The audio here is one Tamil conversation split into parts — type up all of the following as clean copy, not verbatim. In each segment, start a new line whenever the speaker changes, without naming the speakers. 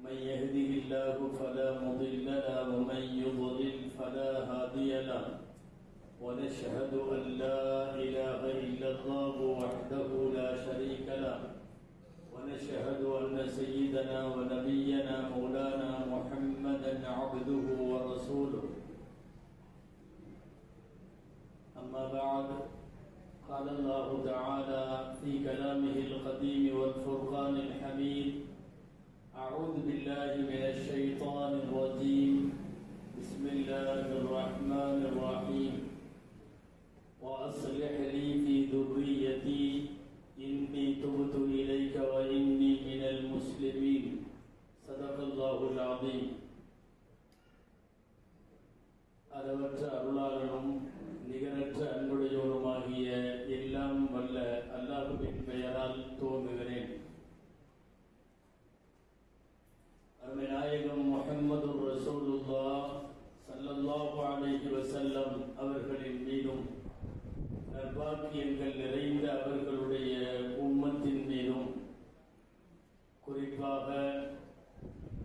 من يهده الله فلا مضل له ومن يضلل فلا هادي له ونشهد أن لا إله إلا الله وحده لا شريك له ونشهد أن سيدنا ونبينا مولانا محمدا عبده ورسوله. أما بعد، قال الله تعالى في كلامه القديم والفرقان الحميد: أعوذ بالله من الشيطان الرجيم، بسم الله الرحمن الرحيم. وأصلح لي في ذريتي إني تبت إليك وإني من المسلمين. صدق الله العظيم. அளவற்ற அருளாளனும் நிகரற்ற அன்புடையோருமாகிய எல்லாம் வல்ல அல்லாஹ்வின் பெயரால் துவங்குகிறேன். அருமை நாயகம் முஹம்மது ரசூலுல்லாஹ் ஸல்லல்லாஹு அலைஹி வஸல்லம் அவர்களின் மீதும் நற்பாக்கியங்கள் நிறைந்த அவர்களுடைய உம்மத்தின் மீதும், குறிப்பாக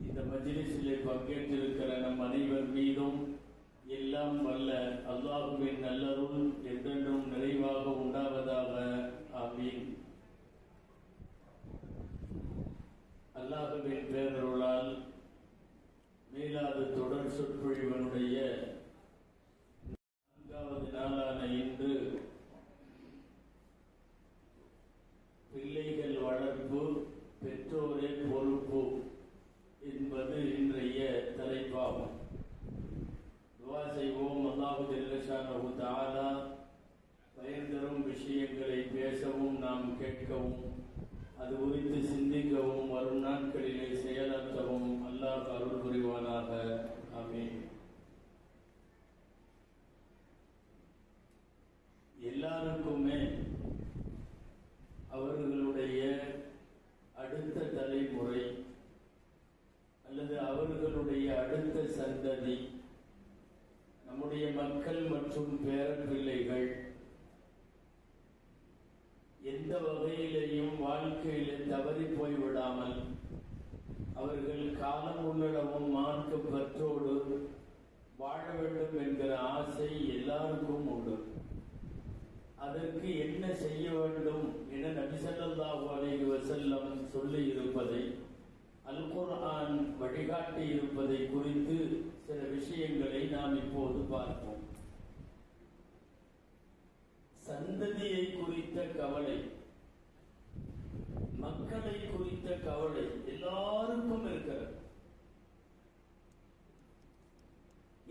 இந்த மஜ்லிஸிலே பங்கேற்றிருக்கிற நம் அனைவர் மீதும் எல்லாம் வல்ல அல்லாஹ்வின் நல்லருள் என்றென்றும் நிறைவாக உண்டாவதாக. ஆமீன். அல்லாஹ்வின் பேரருளால் மீலாது தொடர் சொற்பொழிவனுடைய 4வது நாளான இன்று பிள்ளைகள் வளர்ப்பு பெற்றோரே பொறுப்பு என்பது இன்றைய தலைப்பாகும். துஆ செய்வோம். அல்லாஹ் ஜல்ல ஷானஹு தஆலா பயன் தரும் விஷயங்களை பேசவும் நாம் கேட்கவும், அது குறித்து சிந்திக்கவும், வரும் நாட்களிலே செயலாற்றவும் அல்லாஹ் அருள் புரிவானாக. ஆமீன். எல்லாருக்குமே அவர்களுடைய அடுத்த தலைமுறை அல்லது அவர்களுடைய அடுத்த சந்ததி, நம்முடைய மக்கள் மற்றும் பேரப்பிள்ளைகள் எந்த வகையிலேயும் வாழ்க்கையிலே தவறி போய்விடாமல் அவர்கள் காலம் உள்ளளவும் மார்க்க பற்றோடு வாழ வேண்டும் என்கிற ஆசை எல்லாருக்கும் உண்டு. அதற்கு என்ன செய்ய வேண்டும் என நபி ஸல்லல்லாஹு அலைஹி வஸல்லம் சொல்லி இருப்பதை, அல் குர்ஆன் வழிகாட்டி இருப்பதை குறித்து சில விஷயங்களை நாம் இப்போது பார்ப்போம். சந்ததியை குறித்த கவலை, மக்களை குறித்த கவலை எல்லாருக்கும் இருக்கிறது.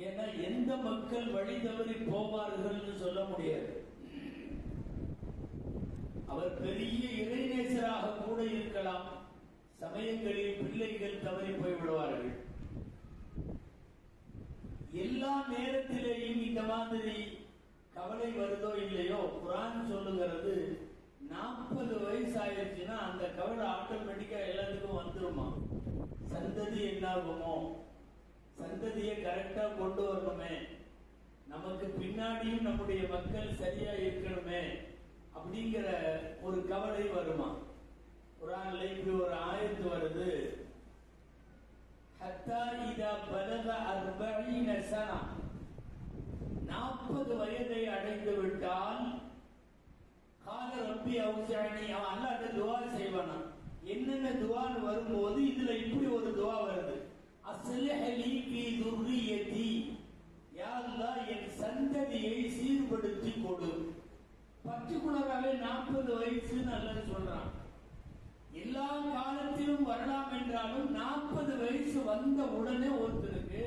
ஏன்னா எந்த மக்கள் வழி தவறி போவார்கள் சொல்ல முடியாது. அவர் பெரிய இறைநேசராக கூட இருக்கலாம், சமயங்களில் பிள்ளைகள் தவறி போய்விடுவார்கள். எல்லா நேரத்திலேயும் இந்த மாதிரி கவலை வருதோ இல்லையோ, குர்ஆன் சொல்லுகிறது 40 வயசு ஆயிடுச்சுன்னா அந்த கவலை ஆட்டோமேட்டிக்கா எல்லாத்துக்கும் வந்துருமா. சந்ததி என்னாகுமோ, சந்ததியை கரெக்டா கொண்டு வரணுமே, நமக்கு பின்னாடியும் நம்முடைய மக்கள் சரியா இருக்கணுமே அப்படிங்கிற ஒரு கவலை வருமா. குர்ஆன்ல இப்படி ஒரு ஆயத்து வருது: ஹத்தா இதா பலக 40 சனா, 40 வயதை அடைந்து விட்டால் கால ரப்பி அவுஸிஅனி, அவன் அல்லாஹ்ட்ட துஆ செய்வானா. என்னென்ன துஆன்னு வரும்போது இதுல இப்படி ஒரு துஆ வருது: அஸ்லிஹ் லீ ஃபீ துர்ரியதி, யா அல்லாஹ் என் சந்ததியை சீர்படுத்தி கொடு. பர்டிகுலராகவே 40 வயசுன்னு அல்லாஹ் சொல்றான். எல்லா காலத்திலும் வரலாம் என்றாலும் 40 வயசு வந்த உடனே ஒருத்தருக்கு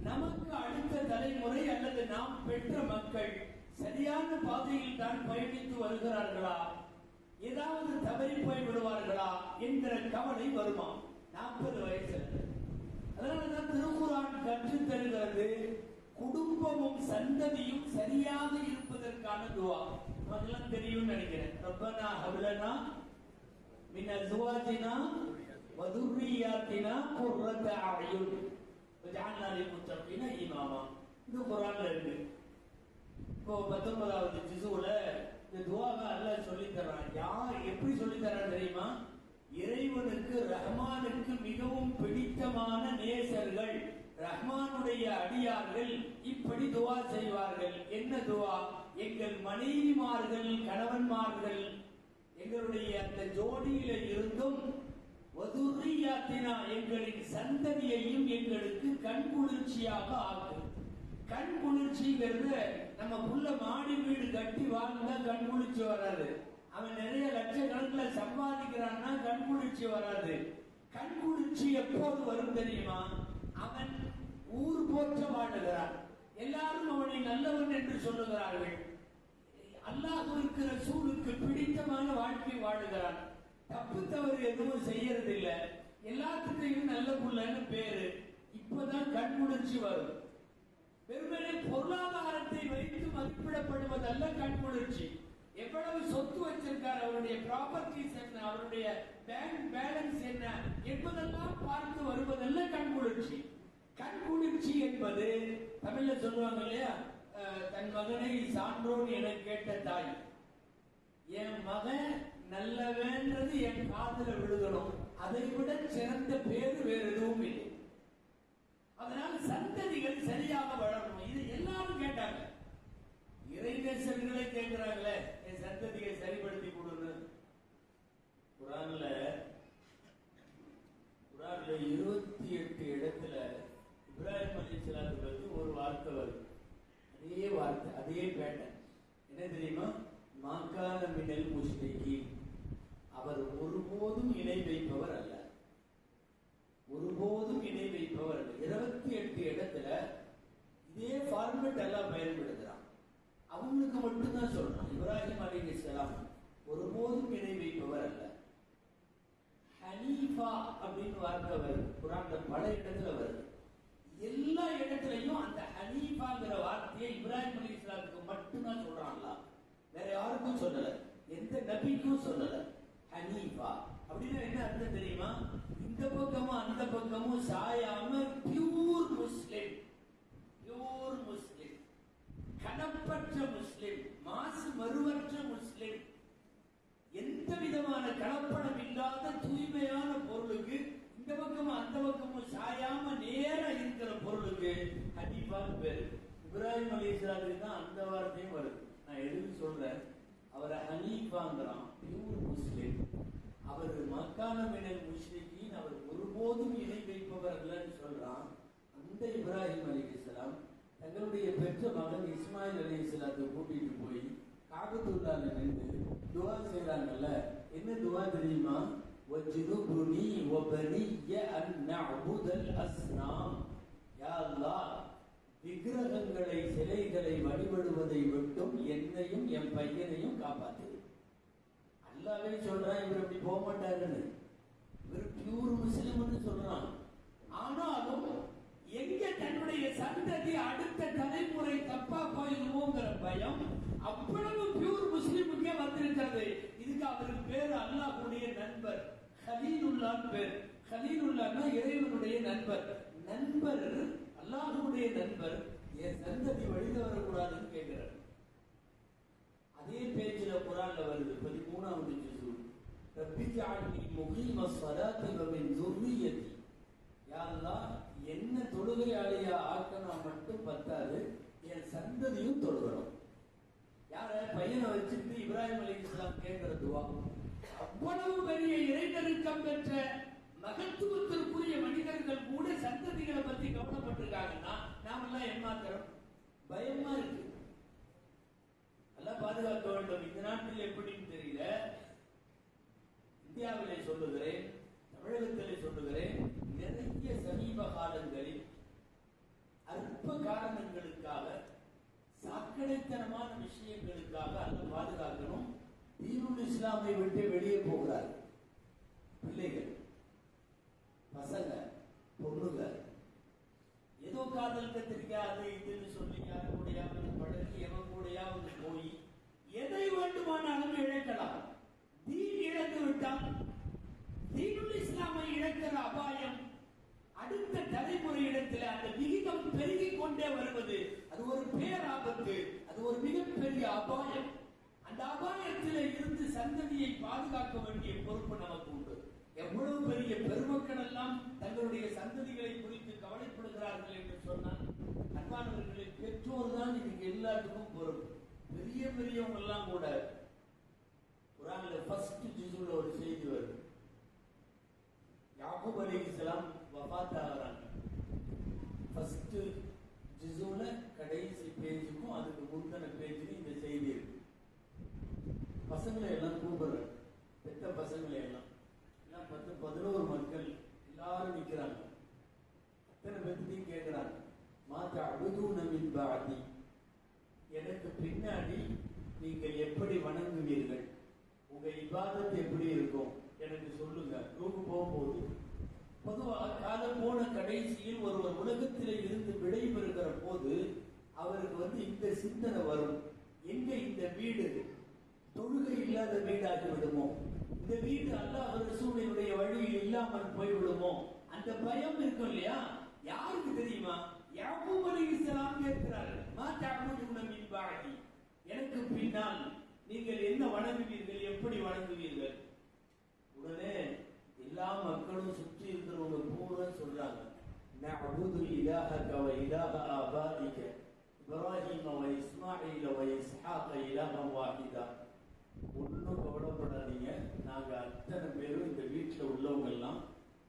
நமக்கு அடுத்த தலைமுறை அல்லது நாம் பெற்ற மக்கள் சரியான பாதையில் தான் பயணித்து வருகிறார்களா, ஏதாவது தவறி போய் விடுவார்களா என்கிற கவலை வருமா 40 வயசுல. அதனாலதான் திருக்குர்ஆன் கற்றுத் தருகிறது, குடும்பமும் சந்ததியும் சரியாக இருப்பதற்கான துஆ. அதெல்லாம் தெரியும் நினைக்கிறேன். ரப்பனா ஹப்லனா மின் அஸ்வாஜினா வ துர்ரியாத்தினா குர்ரத அயுன் வஜஅல்னா லில் முத்தகீன இமாமா. இது குர்ஆன்ல இருக்கு. இப்போ 19வது ஜுஸுல இந்த துஆவை அல்லாஹ் சொல்லி தர்றான். யார் எப்படி சொல்லி தர்றான் தெரியுமா? இறைவனுக்கு ரஹ்மானுக்கு மிகவும் பிடித்தமான நேசர்கள், ரஹ்மானுடைய அடியார்கள் இப்படி துவா செய்வார்கள். என்ன துவா? எங்கள் மனைவிமார்கள், கணவன்மார்கள், எங்களுடைய அந்த ஜோடியில இருந்தும் வதுர்ரியாத்தினா, எங்களின் சந்ததியையும் எங்களுக்கு கண்குளிர்ச்சியாக ஆகும். கண்குளிர்ச்சிங்கிறது நம்ம புள்ள மாடி வீடு கட்டி வாழ்ந்தா கண்குளிர்ச்சி வராது. அவன் நிறைய லட்சக்கணக்கில் சம்பாதிக்கிறான்னா கண்குளிர்ச்சி வராது. கண்குளிர்ச்சி எப்போது வரும் தெரியுமா? அவன் ஊர் போற்ற வாழுகிறான், எல்லாரும் அவனை நல்லவன் என்று சொல்லுகிறார்கள், அல்லாஹ்விற்கு ரசூலுக்கு பிடித்தமான வாழ்க்கை வாழுகிறான், தப்பு தவறு எதுவும் செய்யறதில்லை, எல்லாத்துக்கும் நல்ல புள்ளன்னு பேரு. இப்பதான் கண்குளிர்ச்சி வரும். வெறுமனே பொருளாதாரத்தை வைத்து மதிப்பிடப்படுவதல்ல கண்குளிர்ச்சி. எவ்வளவு சொத்து வச்சிருக்கார், அவருடைய ப்ராப்பர்ட்டிஸ் என்ன, அவருடைய பேங்க் பேலன்ஸ் என்ன என்பதெல்லாம் பார்த்து வருவதல்ல கண்குளிர்ச்சி. கண்குளிர்ச்சி என்பது தமிழ்ல சொல்லுவாங்க இல்லையா, தன் மகனை சான்றோன் என கேட்ட தாய். என் மகன் நல்லவேன்றது என் காதுல விழுகணும், அதை விட சிறந்த பேரு வேறு எதுவும் இல்லை. அதனால சந்ததிகள் சரியாக வளரணும். இது எல்லாரும் கேட்டாங்க. இறைநேசர்களே கேட்கிறாங்களே, என் சந்ததியை சரிப்படுத்தி கொடுங்க. குர்ஆன்ல 28 இடத்துல இப்ராஹிம் அலைஹிஸ்ஸலாத்துக்கு வந்து ஒரு வார்த்தை வருது. அதே வார்த்தை, அதே பேட்டர்ன். என்ன தெரியுமா? மாகான மினல் முஷ்ரிகீன், அவர் ஒருபோதும் இணை வைப்பவர் அல்ல, ஒருபோதும் இணை வைப்பவர் அல்ல. 28 இடத்துல இதே ஃபார்மேட் எல்லாம் பயன்படுத்துறான். அவங்களுக்கு மட்டும்தான் சொல்றான், இப்ராஹிம் அலைஹிஸ்ஸலாம் ஒருபோதும் இணை வைப்பவர் அல்ல. ஹனீஃபா அப்படின்னு வார்த்தை வருது குர்ஆன்ல, பல இடத்துல வருது. எல்லா இடத்துலயும் அந்த ஹனீஃபாங்கிற வார்த்தையை இப்ராஹிம் அலைஹிஸ்ஸலாத்துக்கு மட்டும்தான் சொல்றான்ல, வேற யாருக்கும் சொல்லல, எந்த நபிக்கும் சொல்லல. ஹனீஃபா அப்படின்னா என்ன அர்த்தம் தெரியுமா? இந்த பக்கமும் அந்த பக்கமும் சாயாம பியூர் முஸ்லிம், பியூர் முஸ்லிம், கலப்பற்ற முஸ்லிம், மாசு மறுவற்ற முஸ்லிம், எந்த விதமான கலப்படம் இல்லாத தூய்மையான பொருளுக்கு இந்த பக்கமும் அந்த பக்கமும் சாயாம நேரா இருக்கிற பொருளுக்கு ஹனீஃபான்னு பேரு. இப்ராஹிம் அலைஹிஸ்ஸலாத்துக்கு தான் அந்த வார்த்தையும் வருது. நான் எதுக்கு சொல்றேன், அவரை ஹனீஃபாங்கிறான், பியூர் முஸ்லிம். அவர் மக்கான மினல் முஷ்ரிகீன், அவர் ஒருபோதும் இணை வைப்பவர் அல்லன்னு சொல்றான். அந்த இப்ராஹிம் அலைஹிஸ்ஸலாம் தங்களுடைய பெற்ற மகன் இஸ்மாயில் அலைஹிஸ்ஸலாத்தை கூட்டிட்டு போய் காபத்துல்லாஹ்ல நின்று துஆ செய்றாங்கல்ல. என்ன துஆ தெரியுமா? வஜ்னுபுனி வபனிய அன் நஅபுதல் அஸ்னாம். யா அல்லாஹ், விக்கிரகங்களை, சிலைகளை வழிபடுவதை விட்டும் என்னையும் என் பையனையும் காப்பாத்து. அல்லாஹ்வே சொல்றான், இவர் அப்படி போக மாட்டாருன்னு. இவர் பியூர் முஸ்லிம்னு சொல்றான். ஆனாலும் எங்க தன்னுடைய சந்ததி அடுத்த தலைமுறை தப்பா போயிருமோங்கிற பயம் அவ்வளவு பியூர் முஸ்லிமுக்கே வந்திருக்கிறது. இதுக்கு அவருக்கு பேரு அல்லாஹ்வுடைய நண்பர், கலீலுல்லாஹ் பேர். கலீலுல்லாஹ்னா இறைவனுடைய நண்பர். நண்பர், அல்லாஹ்வுடைய நண்பர் என் சந்ததி வழித வரக்கூடாதுன்னு கேட்கிறார். அதே பேஜ்ல குர்ஆன்ல வருது, 13வது ஜுஸு, ரப்பி ஜஅல்னி முகீமஸ் ஸலாத்தி வ மின் ذُرِّيَّتِي. யா அல்லாஹ், என்ன தொழுகையாளியா ஆக்கனா மட்டும் பத்தாது, என் சந்ததியும் தொழுகணும். யார பையனை வச்சுட்டு இப்ராஹிம் அலைஹிஸ்ஸலாம் கேட்கிற துவா. அவ்வளவு பெரிய இறைநெருக்கம் பெற்ற மகத்துவத்திற்குரிய மனிதர்கள் கூட சந்ததிகளை பத்தி கவலைப்பட்டிருக்காங்கன்னா நாமெல்லாம் ஏமாத்திரம். பயமா இருக்கு. எல்லாம் பாதுகாக்க வேண்டும். இந்த நாட்டில் எப்படின்னு தெரியல, இந்தியாவிலே சொல்லுகிறேன், தமிழகத்திலே சொல்லுகிறேன், நிறைய சமீப காலங்களில் அற்ப காரணங்களுக்காக, சாக்கடைத்தனமான விஷயங்களுக்காக அல்ல பாதுகாக்கணும், தீனுல் இஸ்லாமை விட்டு வெளியே போகிறார் பிள்ளைகள், பசங்க, பொண்ணுங்க. ஏதோ காதல் கத்திரிக்காது இதுன்னு சொல்லி யாரு கூடையாவது பழகி எவன் கூடையாவது போய் எதை வேண்டுமானாலும் இழக்கலாம். தீன் இழந்து விட்டால் தீனுல் இஸ்லாமை இழக்கிற அபாயம் அடுத்த தலைமுறையிடத்தில் அந்த விகிதம் பெருகிக் கொண்டே வருவது, அது ஒரு பேராபத்து, அது ஒரு மிகப்பெரிய அபாயம். அந்த அபாயத்தில் இருந்து சந்ததியை பாதுகாக்க வேண்டிய பொறுப்பு நமக்கு உண்டு. பெற்றோர்கள் எல்லாம் தங்களுடைய சந்ததிகளை குறித்து கவலைப்படுகிறார்கள் என்று சொன்னால், அன்பானவர்களின் பெற்றோர் தான் இதுக்கு எல்லாத்துக்கும் பொறுப்பு. பெரிய பெரியவங்க எல்லாம் கூட குர்ஆன்ல ஃபர்ஸ்ட் ஜுஸ்ல ஒரு செய்தி வருது. யாக்கூப் அலைஹிஸ்ஸலாம் வஃபாத் ஆகுறாங்க. ஃபர்ஸ்ட் ஜுஸ்ல கடைசி பேஜுக்கும் அதுக்கு முந்தின பேஜுக்கும் இந்த செய்தி இருக்கு. பசங்களை எல்லாம் கூப்பிடுறாங்க, பெத்த பசங்களை எல்லாம் 10-11 மக்கள் எல்லாரும் நிக்கிறாங்க. அத்தனை பேர்த்தையும் கேட்கிறாங்க, மா தஅபுதூன மின் பஅதி, எனக்கு பின்னாடி நீங்கள் எப்படி வணங்குவீர்கள், உங்க இபாதத் எப்படி இருக்கும் எனக்கு சொல்லுங்க. ரூபு போகும்போது பொதுவாக காலம் போன கடைசியில் ஒருவர் உலகத்திலே இருந்து விடைபெறுகிற போது அவருக்கு இந்த சிந்தனை வரும், எங்க இந்த வீடு தொழுகை இல்லாத வீடாகி விடுமோ, இந்த வீடு அல்லாஹ் ரசூலுடைய வழியில் இல்லாமல் போய்விடுமோ, அந்த பயம் இருக்கும் இல்லையா? யாருக்கு தெரியுமா? யாக்கூப் அலைஹிஸ்ஸலாம் கேட்கிறார்கள், மா தஅபுதுன மின் பஅதி, எனக்கு பின்னால் நீங்கள் என்ன வணங்குவீர்கள், எப்படி வணங்குவீர்கள்? உடனே எல்லா மக்களும் சுற்றி இருக்கிறவங்க பூரா சொல்றாங்க, நஅபுது இலாஹக வ இலாஹ ஆபாஇக இப்ராஹீம வ இஸ்மாஈல வ இஸ்ஹாக இலாஹன் வாஹிதா. ஒன்றும் கவலைப்படாதீங்க, நாங்க அத்தனை பேரும் இந்த வீட்டில் உள்ளவங்க எல்லாம்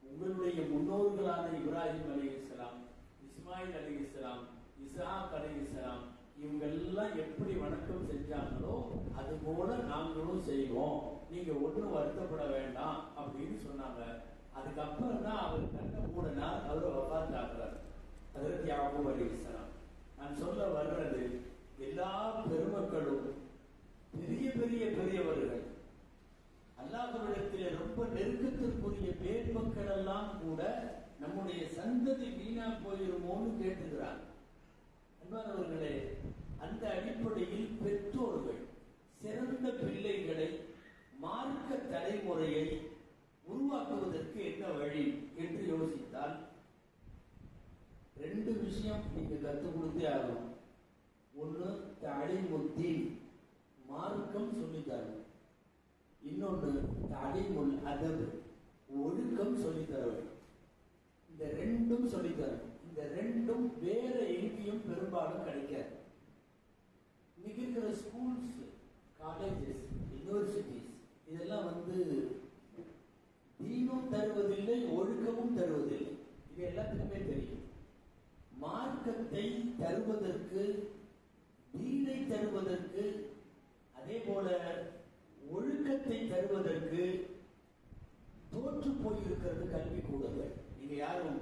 உங்களுடைய முன்னோர்களான இப்ராஹிம் அலைஹிஸ்ஸலாம், இஸ்மாயில் அலைஹிஸ்ஸலாம், இஸ்ஹாக் அலைஹிஸ்ஸலாம் இவங்கெல்லாம் எப்படி வணக்கம் செஞ்சாங்களோ அது போல நாங்களும் செய்வோம், நீங்க ஒன்றும் வருத்தப்பட வேண்டாம் அப்படின்னு சொன்னாங்க. அதுக்கப்புறம் தான் அவர் கண்ண மூடனார், அவர் வஃபாத் ஆகிறார். அதற்கு யாக்கூப் அலைஹிஸ்ஸலாம். நான் சொல்ல வர்றது, எல்லா பெருமக்களும் பெரிய பெரிய பெரியவர்கள் அல்லாஹ்விடத்திலே ரொம்ப நெருக்கத்திற்குரிய பேர் மக்கள் எல்லாம் கூட நம்முடைய சந்ததி வீணா போயிருமோன்னு கேட்டுக்கிறார். அன்பானவர்களே, அந்த அடிப்படையில் பெற்றோர்கள் சிறந்த பிள்ளைகளை, மார்க்க தலைமுறையை உருவாக்குவதற்கு என்ன வழி என்று யோசித்தால் 2 விஷயம் நீங்க கற்றுக் கொடுத்தே ஆகணும். ஒன்று தஅலீமுத்தீன், மார்க்கம் சொல்லித்தரணும். இன்னொன்று தஅலீமுல் அதப், ஒழுக்கம் சொல்லித்தர வேண்டும். இந்த 2ம் சொல்லித்தரணும். இந்த 2ம் வேற எங்கேயும் பெரும்பாலும் கிடைக்காது. இன்னைக்கு இருக்கிற ஸ்கூல்ஸ், காலேஜஸ், யூனிவர்சிட்டிஸ் இதெல்லாம் தீனும் தருவதில்லை, ஒழுக்கமும் தருவதில்லை. இது எல்லாத்துக்குமே தெரியும். மார்க்கத்தை தருவதற்கு, தீனை தருவதற்கு, அதே போல ஒழுக்கத்தை தருவதற்கு தோற்று போயிருக்கிறது கல்வி கூடங்கள். நீங்க யாரும்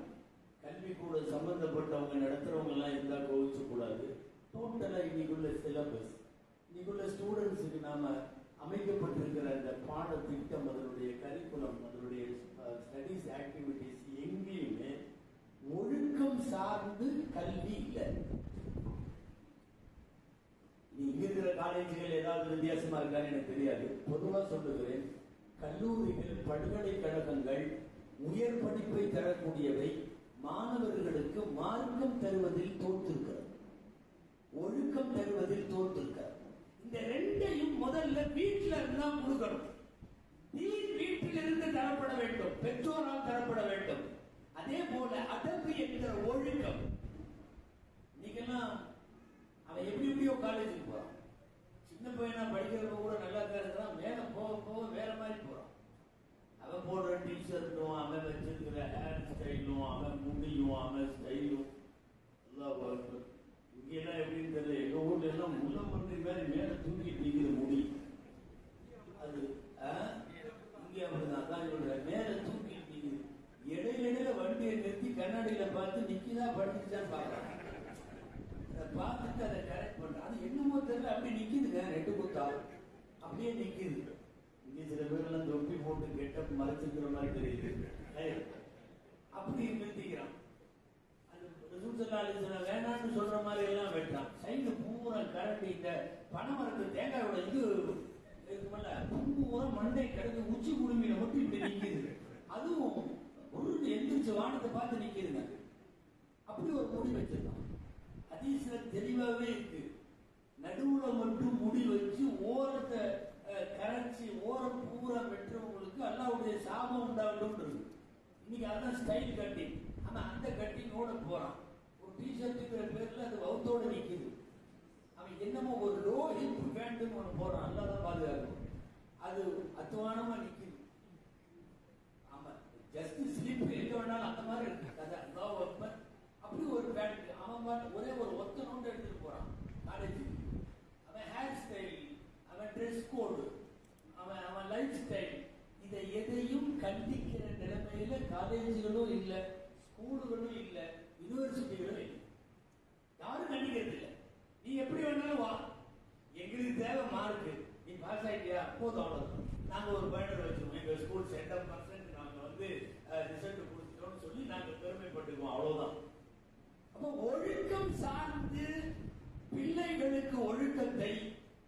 கல்வி கூட சம்பந்தப்பட்டவங்க நடத்துறவங்க எல்லாம் இருந்தா கோவிச்சு கூடாது. டோட்டலா இன்னைக்குள்ள சிலபஸ், இன்னைக்குள்ள ஸ்டூடெண்ட்ஸுக்கு நாம அமைக்கப்பட்டிருக்கிற அந்த பாட திட்டம், அதனுடைய கரிக்குலம், அதனுடைய ஸ்டடிஸ் ஆக்டிவிட்டிஸ் எங்கேயுமே ஒழுக்கம் சார்ந்து கல்வி இல்லை. இங்க இருக்கிற காலேஜுகள் ஏதாவது வித்தியாசமா இருக்கான்னு எனக்கு தெரியாது. பொதுவா சொல்லுகிறேன், கல்லூரிகள், பல்கலைக்கழகங்கள் உயர் படிப்பை தரக்கூடியவை மாணவர்களுக்கு மார்க்கம் தருவதில் தோற்றிருக்கிறது, ஒழுக்கம் தருவதில் தோற்றிருக்கிறது. இந்த 2ஐயும் முதல்ல வீட்டில இருந்தா கொடுக்கணும். வீட்டிலிருந்து தரப்பட வேண்டும், பெற்றோரால் தரப்பட வேண்டும். அதே போல அதற்கு என்கிற ஒழுக்கம். இன்னைக்கெல்லாம் அவன் எப்படி எப்படியோ காலேஜுக்கு போறான். சின்ன பையனா படிக்கிறப்ப கூட நல்லா தான் இருக்கிறான், மேல போக போக வேற மாதிரி போறான். அவன் போடுற டிஷர்ட்டும், அவன் வச்சிருக்கிற ஹேர் ஸ்டைலும், அவன் முடியும், அவன் ஸ்டைலும் எல்லாம் இங்கெல்லாம் எப்படின்னு தெரியல. எங்க ஊர்ல எல்லாம் முள்ள மண்டி மாதிரி மேல தூக்கி நிற்கிற முடி, அது இங்க அப்படிதான் தான் இவங்க மேல தூக்கி நிற்கிது. இடையில வண்டியை நிறுத்தி கண்ணாடியில பார்த்து நிக்கிதா படிச்சுதான் பாக்குறாங்க. அதை பார்த்துட்டு அதை கரெக்ட் பண்றான். அது என்னமோ தெரியல, அப்படி நிக்குதுங்க, 2 குத்தா அப்படியே நிக்குது. இங்க சில பேர் எல்லாம் தொப்பி போட்டு கெட்டப் மறைச்சிருக்கிற மாதிரி தெரியுது, அப்படி நிறுத்திக்கிறான். வேணான்னு சொல்ற மாதிரி எல்லாம் வெட்டான். சைடு பூரா கரண்டி, இந்த பனைமரத்து தேங்காயோட இது இருக்குமல்ல, பூரா மண்டை கிடந்து உச்சி குடும்பியில மட்டும் இப்படி நிக்குது. அதுவும் ஒரு எந்திரிச்சு வானத்தை பார்த்து நிக்குதுங்க. அப்படி ஒரு முடி வச்சிருக்கான். ஹதீஸ்ல தெளிவாகவே இருக்கு. நடுவுல மட்டும் முடி வச்சு ஓரத்தை கரைச்சி ஓரம் பூரா வெட்டுறவங்களுக்கு அல்லாஹ்வுடைய சாபம் உண்டாகட்டும் இருக்கு. இன்னைக்கு அதான் ஸ்டைல் கட்டிங். ஆனா அந்த கட்டிங்கோட போறான். ஒரு டிஷர்ட்டுங்கிற பேர்ல அது வவுத்தோட நிக்குது. அவன் என்னமோ ஒரு லோ ஹிப் பேண்ட்னு ஒன்று போறான். நல்லாதான் பாதுகாக்கும். அது அத்துவானமா நிக்குது. ஆமா, ஜஸ்ட் ஸ்லிப் எங்க வேணாலும் அந்த மாதிரி இருக்கு. அதான் அப்படி ஒரு பேண்ட். அவன் ஒரே ஒரு ஒத்த நோண்டு எடுத்துட்டு போறான் காலேஜுக்கு. அவன் ஹேர் ஸ்டைல், அவன் ட்ரெஸ் கோடு, அவன் லைஃப் ஸ்டைல், இதை எதையும் கண்டிக்கிற நிலைமையில காலேஜுகளும் இல்லை, ஸ்கூலுகளும் இல்லை, யூனிவர்சிட்டிகளும் இல்லை. யாரும் கண்டிக்கிறது இல்லை. நீ எப்படி வேணாலும் வா, எங்களுக்கு தேவை மார்க்கு, நீ பாஸ் ஆயிட்டியா போதும், அவ்வளவுதான். நாங்க ஒரு பேனர் வச்சிருவோம், எங்க ஸ்கூல் 70% நாங்க ரிசல்ட் கொடுத்துட்டோம்னு சொல்லி நாங்க பெருமைப்பட்டுக்குவோம், அவ்வளவுதான். அப்ப ஒழுக்கம் சார்ந்து பிள்ளைகளுக்கு ஒழுக்கத்தை,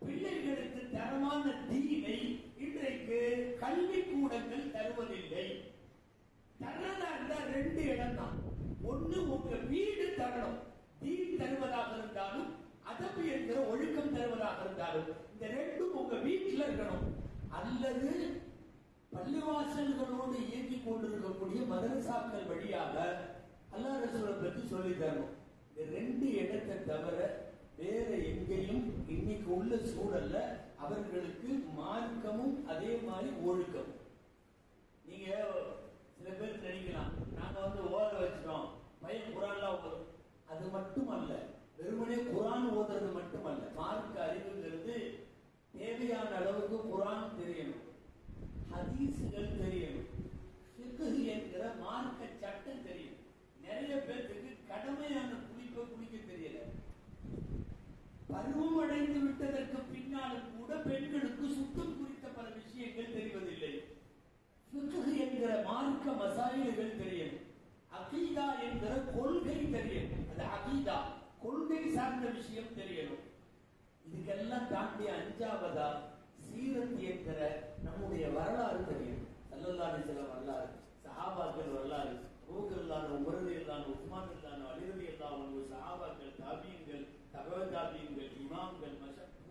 பிள்ளைகளுக்கு தரமான தீனை இன்றைக்கு கல்வி கூடங்கள் தருவதில்லை. தரதா இருந்தா 2 இடம் தான். ஒண்ணு உங்க வீடு தரணும், தீன் தருவதாக இருந்தாலும், அதப்பு என்கிற ஒழுக்கம் தருவதாக இருந்தாலும், இந்த 2ம் உங்க வீட்டில் இருக்கணும். அல்லது பள்ளிவாசல்களோடு இயங்கிக் கொண்டிருக்கக்கூடிய மதரசாக்கள் வழியாக அல்லாஹ் ரசூலை பற்றி சொல்லி தரணும். இந்த 2 இடத்தை தவிர வேற எங்கேயும் இன்னைக்கு உள்ள சூழல்ல அவர்களுக்கு மார்க்கமும் அதே மாதிரி ஒழுக்கமும். நீங்க சில பேர் நினைக்கலாம், நாங்க ஓத வச்சிட்டோம், பையன் குரான்லாம் ஓதும். அது மட்டும் அல்ல, வெறுமனே குரான் ஓதுறது மட்டுமல்ல. மார்க்க அறிவுங்கிறது தேவையான அளவுக்கு குரான் தெரியணும், ஹதீஸ்கள் தெரியணும், ஃபிக்ஹ் என்கிற மார்க்க சட்டம் தெரியும். நிறைய பேருக்கு கடமையான குளிக்க தெரியல. பருவம் அடைந்து விட்டதற்கு பின்னாலும் கூட பெண்களுக்கு சுத்தம் குறித்த பல விஷயங்கள் தெரிவதில்லை. ஃபிக்ஹ் என்கிற மார்க்க மசாயில்கள் தெரியும், அகீதா என்கிற கொள்கை தெரியும். அது அகீதா, கொள்கை சார்ந்த விஷயம் தெரியணும். இதுக்கெல்லாம் தாண்டி 5வதா சீரத் என்கிற நம்முடைய வரலாறு தெரியும். ஸல்லல்லாஹு அலைஹி வஸல்லம் வரலாறு, சஹாபாக்கள் வரலாறு, ரூஹல்லான, உமரல்லான, உஸ்மானல்லான, அலிரலியல்லாஹு, சஹாபாக்கள், தாபீன்கள், தபஅ தாபீன்கள், இமாம்கள்,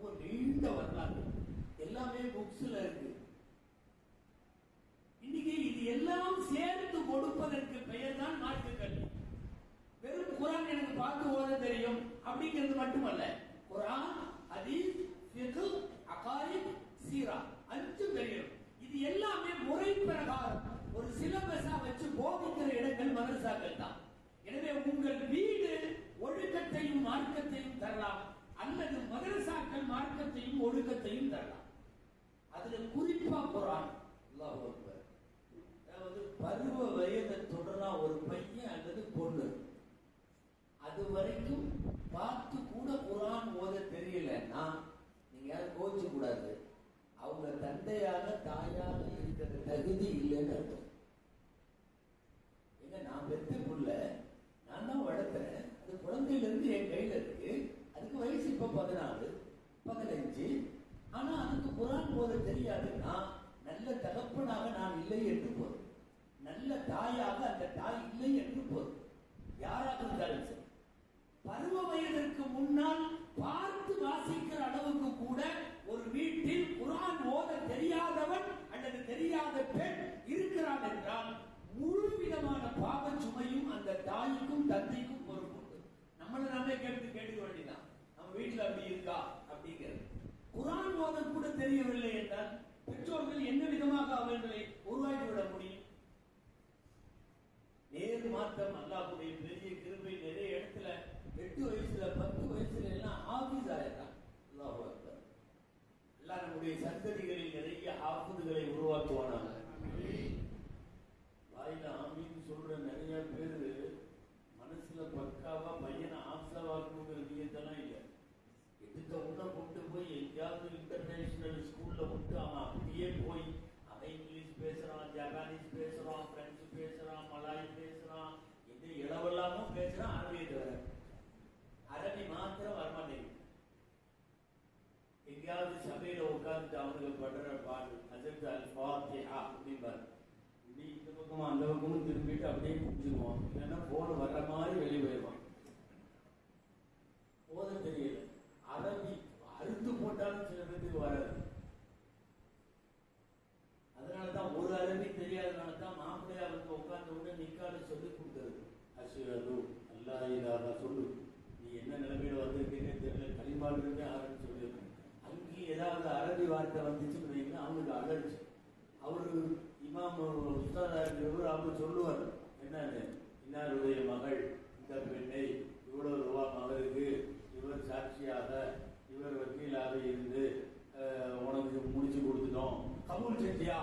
ஒரு நீண்ட வரலாறு எல்லாமே புக்ஸ்ல இருக்கு. இன்னைக்கு இது எல்லாம் சேர்த்து கொடுப்பதற்கு பெயர் தான் மார்க்க கல்வி. வெறும் குரான் எனக்கு பார்த்து ஓத தெரியும் அப்படிங்கிறது மட்டுமல்ல, குரான், ஹதீஸ், ஃபிக்ஹ், அகாயித், சீரா 5 தெரியும். இது எல்லாமே முறை பிரகாரம் ஒரு சிலபஸா வச்சு போதிக்கிற இடங்கள் மதரசாக்கள் தான். எனவே உங்கள் வீடு ஒழுக்கத்தையும் மார்க்கத்தையும் தரலாம், அல்லது மதரசாக்கள் மார்க்கத்தையும் ஒழுக்கத்தையும் தரலாம். அதுல குறிப்பா குரான். அல்லாஹ் அக்பர். அதாவது பருவ வயதை தொடரலாம் ஒரு பையன் அல்லது பொண்ணு, அது வரைக்கும் பார்த்து கூட குரான் ஓத தெரியலன்னா நீங்க யாரும் கோச்சு கூடாது. அவங்க தந்தையாக தாயாக இருக்கிற தகுதி இல்லைன்னு அர்த்தம். ஏங்க, நான் பெத்த புள்ள, நான் தான் வளர்க்கிறேன், அது குழந்தையில இருந்து என் கையில இருக்கு. அதுக்கு வயசு இப்ப 14, 15. ஆனா அதுக்கு குரான் ஓத தெரியாதுன்னா நல்ல தகப்பனாக நான் இல்லை என்று போதும், நல்ல தாயாக அந்த தாய் இல்லை என்று போதும். யாராக இருந்தாலும் சரி, பருவ வயதிற்கு முன்னால் பார்த்து வாசிக்கிற அளவுக்கு கூட ஒரு வீட்டில் குரான் ஓத தெரியாதவன் அல்லது தெரியாத பெண் இருக்கிறான் என்றால் முழு விதமான பாவ சுமையும் அந்த தாய்க்கும் தந்தைக்கும் பொறுப்பு. நம்மள நாமே கேட்டுக்க வேண்டியதான், நம்ம வீட்டுல அப்படி இருக்கா அப்படிங்கிறது. குரான் ஓத கூட தெரியவில்லை என்றால் பெற்றோர்கள் என்ன விதமாக அவர்களை உருவாக்கிவிட முடியும்? நேர் மாற்றம் அல்லாஹ்வுடைய பெரிய கிருபை. நிறைய இடத்துல 8 வயசுல 10 வயசுல எல்லாம் ஹாஃபிஸ் ஆயிடுறாங்க. அல்லாஹ் அக்பர். அல்லாஹ் நம்முடைய சந்ததிகளில் நிறைய ஹாஃபிதுகளை உருவாக்குவானாங்க. வாயில ஆமீன் சொல்ற நிறைய பேரு மனசுல பக்காவா பையனை ஆப்சாவாக்குங்கிற நியத்தெல்லாம் இல்லை. எடுத்த உள்ள கொண்டு போய் எங்கேயாவது இன்டர்நேஷனல் ஸ்கூல்ல விட்டு அவன் அப்படியே போய் அவன் இங்கிலீஷ் பேசுறான், ஜப்பானீஸ் பேசுறான், பிரெஞ்சு பேசுறான், மலாய் பேசுறான், இந்த இளவெல்லாமும் பேசுறான். அரபியை தவிர அரபி மாத்திரம் வரமாட்டேங்குது. எங்கேயாவது சபையில உட்கார்ந்து அவனுக்கு படுற பாடு ஹஸரத் அல் ஃபாத்திஹா அப்படிம்பாரு. இப்படி இந்த பக்கமும் அந்த பக்கமும் திரும்பிட்டு அப்படியே குடிச்சிருவான். இல்லைன்னா போன வர்ற மாதிரி வெளியே போயிடுவான். போத தெரியல. அரபி அறுத்து போட்டாலும் சில பேருக்கு வராது. அதனாலதான் ஒரு அரபி தெரியாதனால தான் மாப்பிள்ளையா வந்து உட்கார்ந்து அஷ்ஹது அல்லா இலாஹ சொல்லு. நீ என்ன நிலைமையில வந்திருக்கீங்கன்னு தெரியல, களிமால் இருக்கு ஆரம்பிச்சு சொல்லியிருக்கேன். அங்கேயும் ஏதாவது அரபி வார்த்தை வந்துச்சுன்னு வைங்கன்னா அவங்களுக்கு அலர்ஜி. அவரு இமாம் உஸ்தாதா இருக்கிறவர் அவர் சொல்லுவார், என்னன்னு, இன்னாருடைய மகள் இந்த பெண்ணை இவ்வளவு ரூபா மகளுக்கு இவர் சாட்சியாக இவர் வக்கீலாக இருந்து உனக்கு முடிச்சு கொடுத்துட்டோம், கபூல் செஞ்சியா?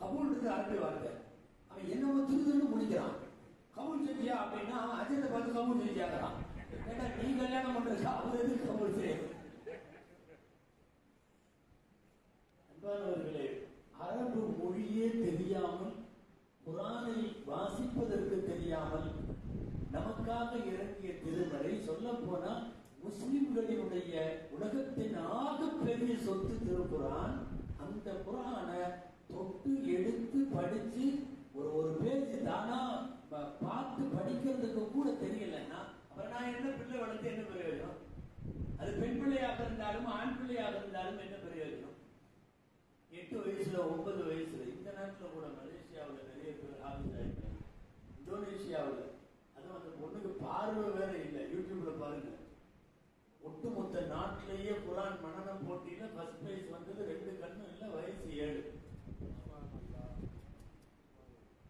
கபூல் இருக்கு அரபி வார்த்தை. அவன் என்னமோ திருதுன்னு முடிக்கிறான். கபூல் செஞ்சியா அப்படின்னா அஜத்தை பார்த்து கபூல் செஞ்சியாங்கிறான். ஏன்னா நீ கல்யாணம் பண்றா அவர் எதுக்கு கபூல் செய்ய? அன்பானவர்களே, அரபு மொழியே தெரியாமல், குர்ஆனை வாசிப்பதற்கு தெரியாமல் நமக்காக இறங்கிய திருமறை, சொல்ல போனா முஸ்லிம்களினுடைய உலகத்தின் ஆக பெரிய சொத்து திருக்குர்ஆன். அந்த குர்ஆனை தொட்டு எடுத்து படிச்சு ஒரு பேஜ் தானா பார்த்து படிக்கிறதுக்கு கூட தெரியலன்னா அப்புறம் நான் என்ன பிள்ளை வளர்த்து என்ன பிரயோஜனம்? அது பெண் பிள்ளையாக இருந்தாலும் ஆண் பிள்ளையாக இருந்தாலும் என்ன பிரயோஜனம்? 8 வயசுல 9 வயசுல இந்த நாட்டில் கூட மலேசியாவில் நிறைய பேர் ஆகிட்டாங்க, இந்தோனேஷியாவில். அதுவும் அந்த பொண்ணுக்கு பார்வை வேற இல்லை. யூடியூப்ல பாருங்க, ஒட்டுமொத்த நாட்டிலேயே குர்ஆன் மனனம் போட்டியில ஃபர்ஸ்ட் பிரைஸ் வந்தது 2 கண்ணும் இல்லை, வயசு 7.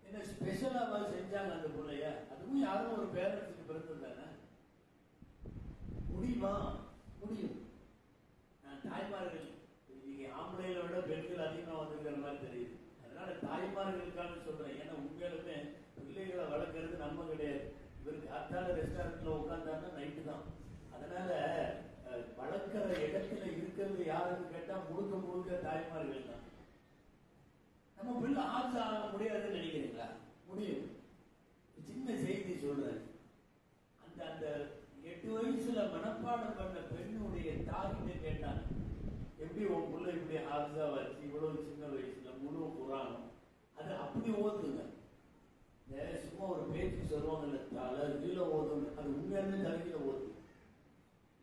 என்ன ஸ்பெஷலா செஞ்சாங்க அந்த பிள்ளைய? அதுவும் யாரும் ஒரு பேரண்ட்ஸுக்கு பிறந்ததானே? முடியுமா? முடியும். தாய்மார்கள் இன்னைக்கு ஆம்பளைகளை விட பெண்கள் அதிகமா வந்திருக்கிற மாதிரி தெரியுது. அதனால தாய்மார்களுக்கான சொல்றேன். ஏன்னா உண்மையிலுமே பிள்ளைகளை வளர்க்கறது நம்ம கிடையாது. இவருக்கு அத்தால ரெஸ்டாரண்ட்ல உட்கார்ந்தாருன்னா நைட்டு தான். அதனால வளர்க்கிற இடத்துல இருக்கிறது யாருன்னு கேட்டா முழுக்க முழுக்க தாய்மார்கள் தான். நம்ம பிள்ளை ஆசை ஆக முடியாதுன்னு நினைக்கிறீங்களா? முடியும். சின்ன செய்தி சொல்றேன். அந்த அந்த 8 வயசுல மனப்பாடம் பண்ண பெண்ணுடைய தாயிட்ட கேட்டாங்க, எப்படி உன் பிள்ளை இப்படி ஆசா வச்சு இவ்வளவு சின்ன வயசுல முழு குர்ஆனும் அது அப்படி ஓதுங்க. சும்மா ஒரு பேச்சு சொல்லுவாங்கல்ல, தலை கீழே ஓதுங்க, அது உண்மையாலுமே தலைகீழ ஓது.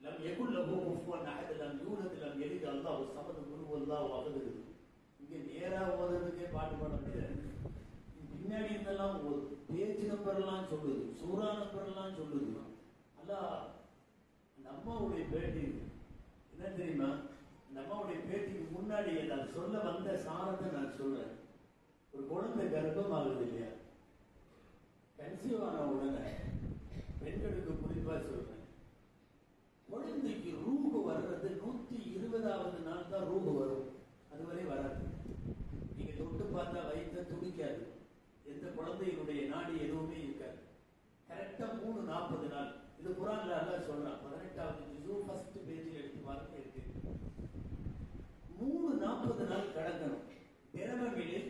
லம் யகுல் லஹு குஃபுவன் அஹத் லம் யூலத் லம் யலித் அல்லாஹு ஸமத் குல் ஹுவல்லாஹு அஹத். இங்க நேரா ஓதுறதுக்கே பாட்டு பாட முடியாது. பின்னாடி இருந்தெல்லாம் பேஜ் நம்பர் எல்லாம் சொல்லுது, சூரா நம்பர் எல்லாம் சொல்லுது. அல்லாஹ் நம்மளுடைய பேட்டி என்ன தெரியுமா? நம்மளுடைய பேட்டிக்கு முன்னாடி நான் சொல்ல வந்த சாரத்தை நான் சொல்றேன். ஒரு குழந்தை கர்ப்பமாகுது இல்லையா, கன்சீவ் ஆன உடனே பெண்களுக்கு குறிப்பா சொல்றேன், குழந்தைக்கு ரூஹு வர்றது 120வது நாள் தான் ரூஹு வரும். அதுவரை வராது. நீங்க தொட்டு பார்த்தா வயிற்ற துடிக்காது. எந்த குழந்தையினுடைய நாடி எதுவுமே இருக்காது. கரெக்டா 3:40 நாள். இது குர்ஆன்ல அல்லாஹ் சொல்றான். 18வது ஜுஸு ஃபர்ஸ்ட் பேஜில் எடுத்து பாருங்க இருக்கு. 3:40 நாள் கடக்கணும். திரவ நிலை,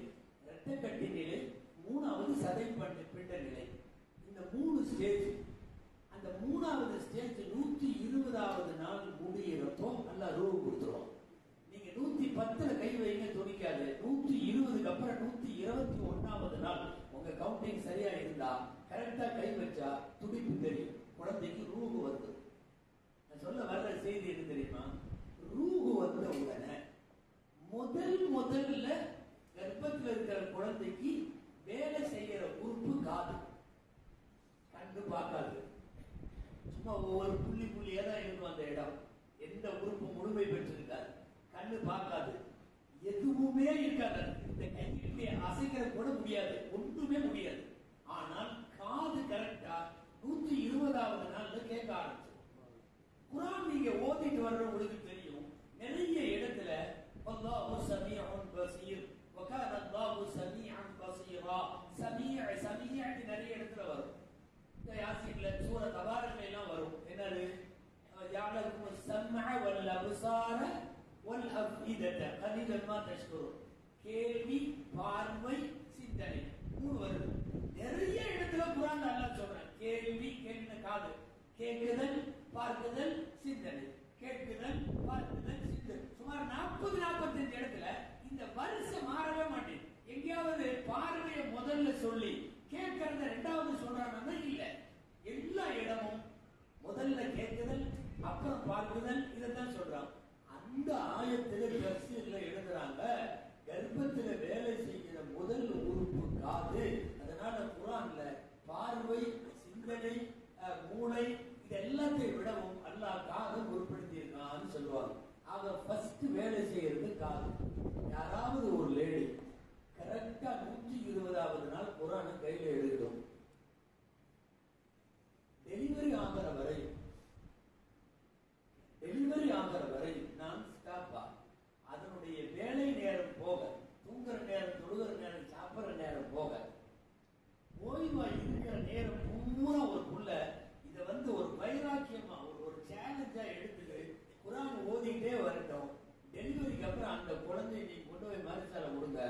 இரத்த கட்டி நிலை, 3வது சதை பிண்ட நிலை. இந்த 3 ஸ்டேஜ். அந்த 3வது ஸ்டேஜ் 120வது நாள் முடியிறப்போ அல்லாஹ் ரூஹ் கொடுத்துருவான். நீங்க 110ல கை வைங்க, துணிக்காது. 120க்கு அப்புறம் 121வது நாள் உங்க கவுண்டிங் சரியா இருந்தா கரெக்டா கை வச்சா துடிப்பு தெரியும், குழந்தைக்கு ரூஹு வந்து. நான் சொல்ல வர்ற செய்தி என்ன தெரியுமா? ரூஹு வந்த உடனே முதல்ல கர்ப்பத்தில் இருக்கிற குழந்தைக்கு வேலை செய்யற உறுப்பு காது. கண்டு பார்க்காது, சும்மா ஒவ்வொரு புள்ளியா தான் இருக்கும் அந்த இடம். எந்த உறுப்பு முழுமை பெற்றிருக்காது. கண்ணு பார்க்காது, எதுவுமே இருக்காது. இந்த கையை அசைக்கிற கூட முடியாது, ஒன்றுமே முடியாது. ஆனால் காது கரெக்டா 120வது நாள்ல கேட்க ஆரம்பிச்சு. குர்ஆன் நீங்க ஓதிட்டு வர்றவங்களுக்கு தெரியும், நிறைய இடத்துல அல்லாஹு ஸமீஉன் பஸீர் வகான அல்லாஹு ஸமீஅன் பஸீரா. சமீஅ நிறைய இடத்துல வரும். இந்த யாசீன்ல சூரா தபாரக்ல எல்லாம் வரும். என்னது? يعلم السمع والابصار والافئده قليلا ما تشكرون. கேள்வி, பார்வை, சிந்தனை 3 வருது. நிறைய இடத்துல குர்ஆன் அல்லாஹ் சொல்றான். கேள்வி, கேட்கிற காது, கேட்குதல், பார்க்குதல், சிந்தனை, கேட்குதல், பார்க்குதல், சிந்தனை. சுமார் 40-45 இடத்துல இந்த வரிசை மாறவே மாட்டேங்குது. எங்கேயாவது பார்வையை முதல்ல சொல்லி கேட்கறத 2வது சொல்றாங்கன்னா இல்ல. எல்லா இடமும் முதல்ல கேட்குதல், அப்புறம் பார்க்குதல், இதைத்தான் சொல்றான். அந்த ஆயத்துல தஃசீர்ல எழுதுறாங்க, கர்ப்பத்துல வேலை செய்கிற முதல் உறுப்பு காது. அதனால குர்ஆன்ல பார்வை, குரானை கையில எடுக்கணும். டெலிவரி ஆகிற வரை நான் ஸ்டாப்பா அதனுடைய வேலை நேரம் போக, தூங்குற நேரம், தொழுகிற நேரம், சாப்பிட்ற நேரம் போக, ஓய்வா இருக்கிற நேரம் பூரா ஒரு புள்ள இதை ஒரு வைராக்கியமா ஒரு சேலஞ்சா எடுத்துட்டு குரான் ஓதிக்கிட்டே வரட்டும். டெலிவரிக்கு அப்புறம் அந்த குழந்தைய நீங்க கொண்டு போய் மருத்துவ விடுங்க,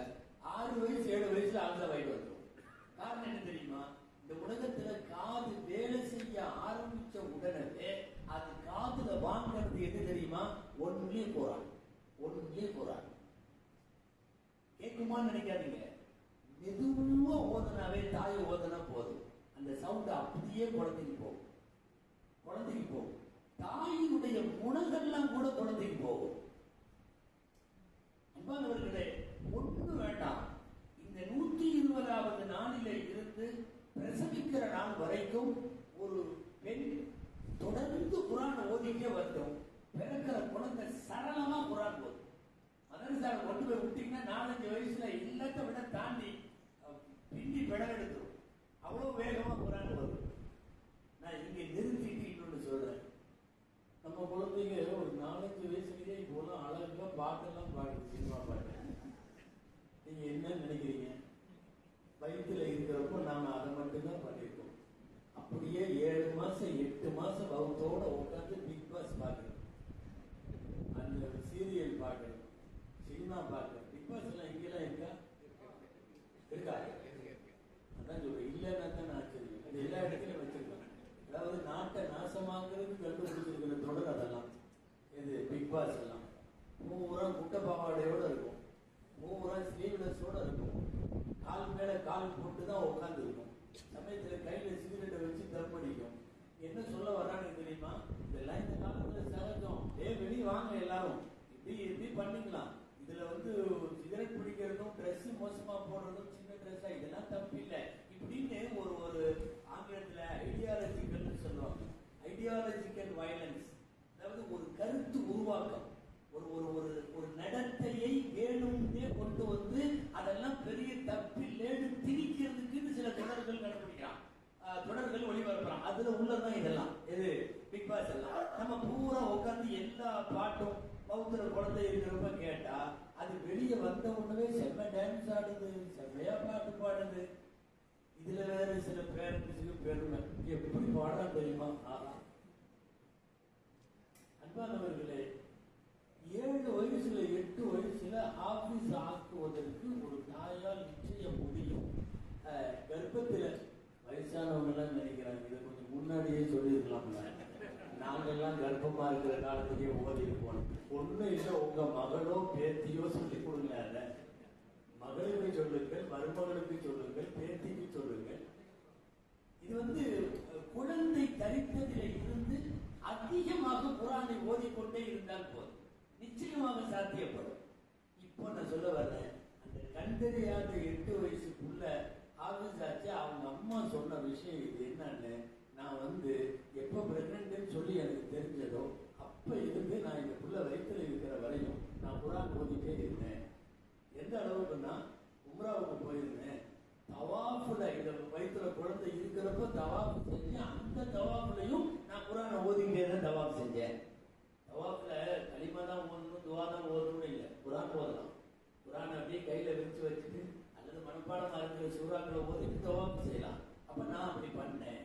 6 வயசு 7 வயசுல அந்த வயது வந்துடும். காரணம் என்ன தெரியுமா? இந்த உலகத்துல காது வேலை செய்ய ஆரம்பிச்ச உடனே அது காதுல வாங்கிறது எது தெரியுமா? ஒன்லி குரான். கேட்குமான்னு நினைக்காதீங்க. மெதுவா ஓதனாவே, தாய் ஓதனா போதும், அந்த சவுண்ட் அப்படியே குழந்தைக்கு போகும். தாயினுடைய குணங்கள்லாம் கூட குழந்தைக்கு போகும். அன்பானவர்களே, ஒன்று வேண்டாம், இந்த 120வது நாளில இருந்து பிரசவிக்கிற நாள் வரைக்கும் ஒரு பெண் தொடர்ந்து குரான் ஓதிக்கே வரட்டும். பிறக்கிற குழந்தை சரளமா குரான் போதும். மதரசால கொண்டு போய் விட்டீங்கன்னா 4-5 வயசுல இல்லத்தை விட தாண்டி பின்னி பெடல் எடுத்துரும். அவ்வளவு வேகமா குரான் வரும். நான் இங்க நிறுத்திட்டு இன்னொன்னு சொல்றேன். நம்ம குழந்தைங்க ஒரு 4-5 வயசுலயே இப்போலாம் அழகா பாட்டெல்லாம் பாடுது, சினிமா பாட்டு. நீங்க என்ன நினைக்கிறீங்க? வயிற்றுல இருக்கிறப்போ நாம அதை மட்டும்தான் பண்ணிருக்கோம். அப்படியே 7 மாசம் 8 மாசம் வகுத்தோட உட்காந்து பிக் பாஸ் பார்க்கணும், அந்த சீரியல் பார்க்கணும், சினிமா பார்க்கணும். பிக் பாஸ் எல்லாம் இங்கெல்லாம் இருக்கா? அதான் சொல்றேன், இல்லைன்னா தான் நான் ஆச்சரியம். அது எல்லா இடத்துலயும் வச்சிருக்கோம். அதாவது நாட்டை நாசமாக்குறது கண்டுபிடிச்சிருக்கிற தொடர் அதெல்லாம். இது பிக் பாஸ் எல்லாம் பூரா குட்டை பாவாடையோட இருக்கும், பூரா ஸ்லீவ்லெஸ்ஸோட இருக்கும், கால் மேல கால் போட்டு தான் உட்காந்து இருக்கும். சமயத்துல கையில சிகரெட்டை வச்சு தம் அடிக்கும். என்ன சொல்ல வர்றாங்க தெரியுமா? இதெல்லாம் இந்த காலத்துல சகஜம். வெளியே வாங்க எல்லாரும், இப்படி பண்ணிக்கலாம். இதுல சிகரெட் பிடிக்கிறதும், ட்ரெஸ் மோசமா போடுறதும், சின்ன ட்ரெஸ்ஸா, இதெல்லாம் தப்பு இல்லை இப்படின்னு ஒரு ஆங்கிலத்துல ஐடியாலஜிக்கல் சொல்லுவாங்க. ஐடியாலஜிக்கல் வயலன்ஸ், அதாவது ஒரு கருத்து உருவாக்கம், ஒரு நடத்தையை வேணும்னே கொண்டு அதெல்லாம் பெரிய தப்பில்லைன்னு திணிக்கிறதுக்கு சில தொடர்கள் கண்டுபிடிக்கிறான், தொடர்கள் ஒளிபரப்புறான். அதுல உள்ளதான் இதெல்லாம். எது? பிக் பாஸ் எல்லாம். நம்ம பூரா உட்காந்து எல்லா பாட்டும் பௌத்திர குழந்தை இருக்கிறப்ப கேட்டா அது வெளியே வந்த உடனே செம்ம டான்ஸ் ஆடுது, செம்மையா பாட்டு பாடுது. இதுல வேற சில பேருக்கு பெருமை, எப்படி பாடுறான் தெரியுமா? அன்பானவர்களே, 7 வயசுல 8 வயசுல ஆபீஸ் ஆக்குவதற்கு ஒரு தாயால் நிச்சயம் முடியும். கர்ப்பத்துல வயசானவங்க எல்லாம் நினைக்கிறாங்க, இதை கொஞ்சம் முன்னாடியே சொல்லியிருக்கலாம்ல, நாங்கெல்லாம் கர்ப்பமா இருக்கிற காலத்துக்கே ஓதி இருப்போம். ஒண்ணு இல்லை, உங்க மகளோ பேத்தியோ சொல்லி கொடுங்க. அத மகளுக்கு சொல்லுங்கள், மருமகளுக்கு சொல்லுங்கள், பேத்திக்கு சொல்லுங்கள். இது குழந்தை தரித்ததில் இருந்து அதிகமாக குரானை ஓதிக்கொண்டே இருந்தால் போதும், நிச்சயமாக சாத்தியப்படும். இப்போ நான் சொல்ல வர்றேன், அந்த கண்டறியாத 8 வயசுக்குள்ள ஆகுசாச்சு அவங்க அம்மா சொன்ன விஷயம் இது என்னன்னு, நான் எப்ப பிரெக்னன்ட்னு சொல்லி எனக்கு தெரிஞ்சதோ அப்ப இருந்து நான் இந்த புள்ள வயிற்றுல இருக்கிற வரையும் நான் குரான் ஓதிட்டே இருந்தேன். எந்த அளவுக்குன்னா, உம்ராவுக்கு போயிருந்தேன், தவாஃபுல இந்த வயிற்றுல குழந்தை இருக்கிறப்ப தவாஃபு செஞ்சு, அந்த தவாஃபுலையும் நான் குரானை ஓதிக்கிட்டே தான் தவாஃப் செஞ்சேன். தவாஃப்ல களிமா தான் ஓதணும், துவா தான் ஓதணும்னு இல்லை, குரான் ஓதலாம். குரான் அப்படியே கையில விரிச்சு வச்சுட்டு அல்லது மனப்பாடம் இருக்கிற சூறாக்களை ஓதிட்டு தவாஃப் செய்யலாம். அப்ப நான் அப்படி பண்ணேன்.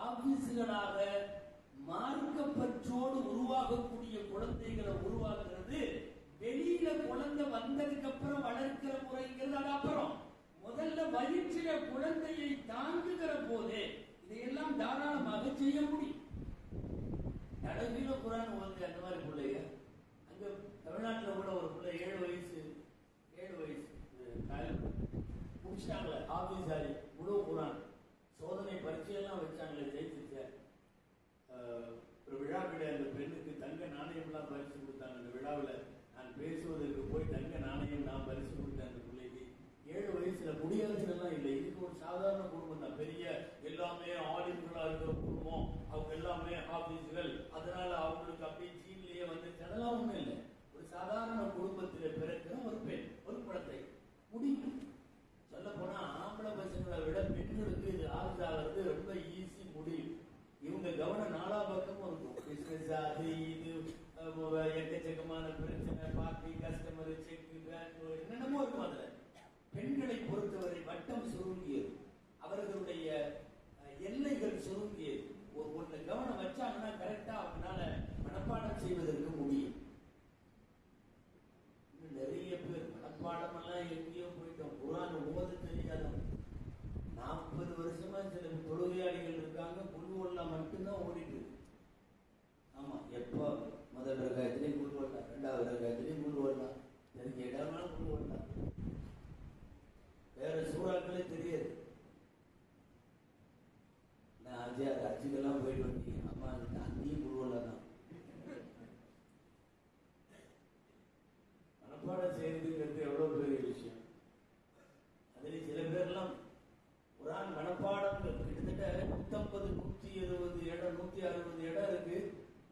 ஆபீஸ்களாக மார்க்கப்பற்றோடு உருவாகக்கூடிய குழந்தைகளை உருவாக்குறது, வெளியில குழந்தை வந்ததுக்கு அப்புறம் வளர்க்கிற முறைங்கிறது அது அப்புறம். முதல்ல வயிற்றில குழந்தையை தாங்குகிற போதே இதையெல்லாம் தாராளமாக செய்ய முடியும். தலைவில குரான் ஓது அந்த மாதிரி பிள்ளைங்க அங்க தமிழ்நாட்டில் கூட ஒரு பிள்ளை 7 வயசு முடிச்சிட்டாங்களே ஆபீஸாரி, முழு குரான் சோதனை பரீட்சையெல்லாம் வச்சாங்களே, ஜெயிச்சிருச்ச. ஒரு விழாவிட அந்த பெண்ணுக்கு தங்க நாணயம் எல்லாம் பரிசு கொடுத்தாங்க. அந்த விழாவில் நான் பேசுவதற்கு போய் தங்க நாணயம் நான் பரிசு கொடுத்தேன் அந்த பிள்ளைக்கு. 7 வயசுல முடியாதுன்னெல்லாம் இல்லை, இதுக்கு ஒரு சாதாரண குடும்பம் தான். பெரிய எல்லாமே ஆலிம்களா இருக்கிற குடும்பம், அவங்க எல்லாமே ஆபீஸ்கள், அதனால அவங்களுக்கு அப்படியே ஜீன்லயே அதெல்லாம் ஒண்ணும் இல்லை. ஒரு சாதாரண குடும்பத்தில் பிறக்கிற ஒரு பெண், ஒரு குழந்தை முடியும். சொல்ல போனா ஆம்பளை பசங்களை கவனம் நாலா பக்கமும் இருக்கும். பிசினஸ், அது இது, எக்கச்சக்கமான பிரச்சனை, பார்ட்டி, கஸ்டமர், செக், என்னென்னமோ இருக்கும். அதுல பெண்களை பொறுத்தவரை வட்டம் சுருங்கியது, அவர்களுடைய எல்லைகள் சுருங்கியது. ஒன்று கவனம் வச்சாங்கன்னா கரெக்டா அவங்களால மனப்பாடம் செய்வதற்கு முடியும். நிறைய பேர் மனப்பாடம் எல்லாம் எங்கேயோ போயிட்டோம். குர்ஆன் ஓத தெரியாத 40 வருஷமா சில தொழுகையாளிகள் இருக்காங்க. குல்வல்லா மட்டும்தான் ஓடிட்டு. ஆமா, எப்போ முதல் ரகாயத்திலையும் குல்வல்லா, 2வது ரகாயத்திலையும் குல்வல்லா, தெரிஞ்ச இடம்னா குல்வல்லா, வேற சூறாக்களே தெரியாது. நான் அஜிக்கெல்லாம் போயிட்டு வந்தீங்க, அம்மா அங்கேயும் குல்வல்லா தான். மனப்பாடம் செய்யறதுங்கிறது எவ்வளவு பெரிய விஷயம். அதில் சில பேர்லாம் குர்ஆன் மனப்பாடம் கிட்டத்தட்ட 150, 170 இடம், 160 இடம் இருக்கு.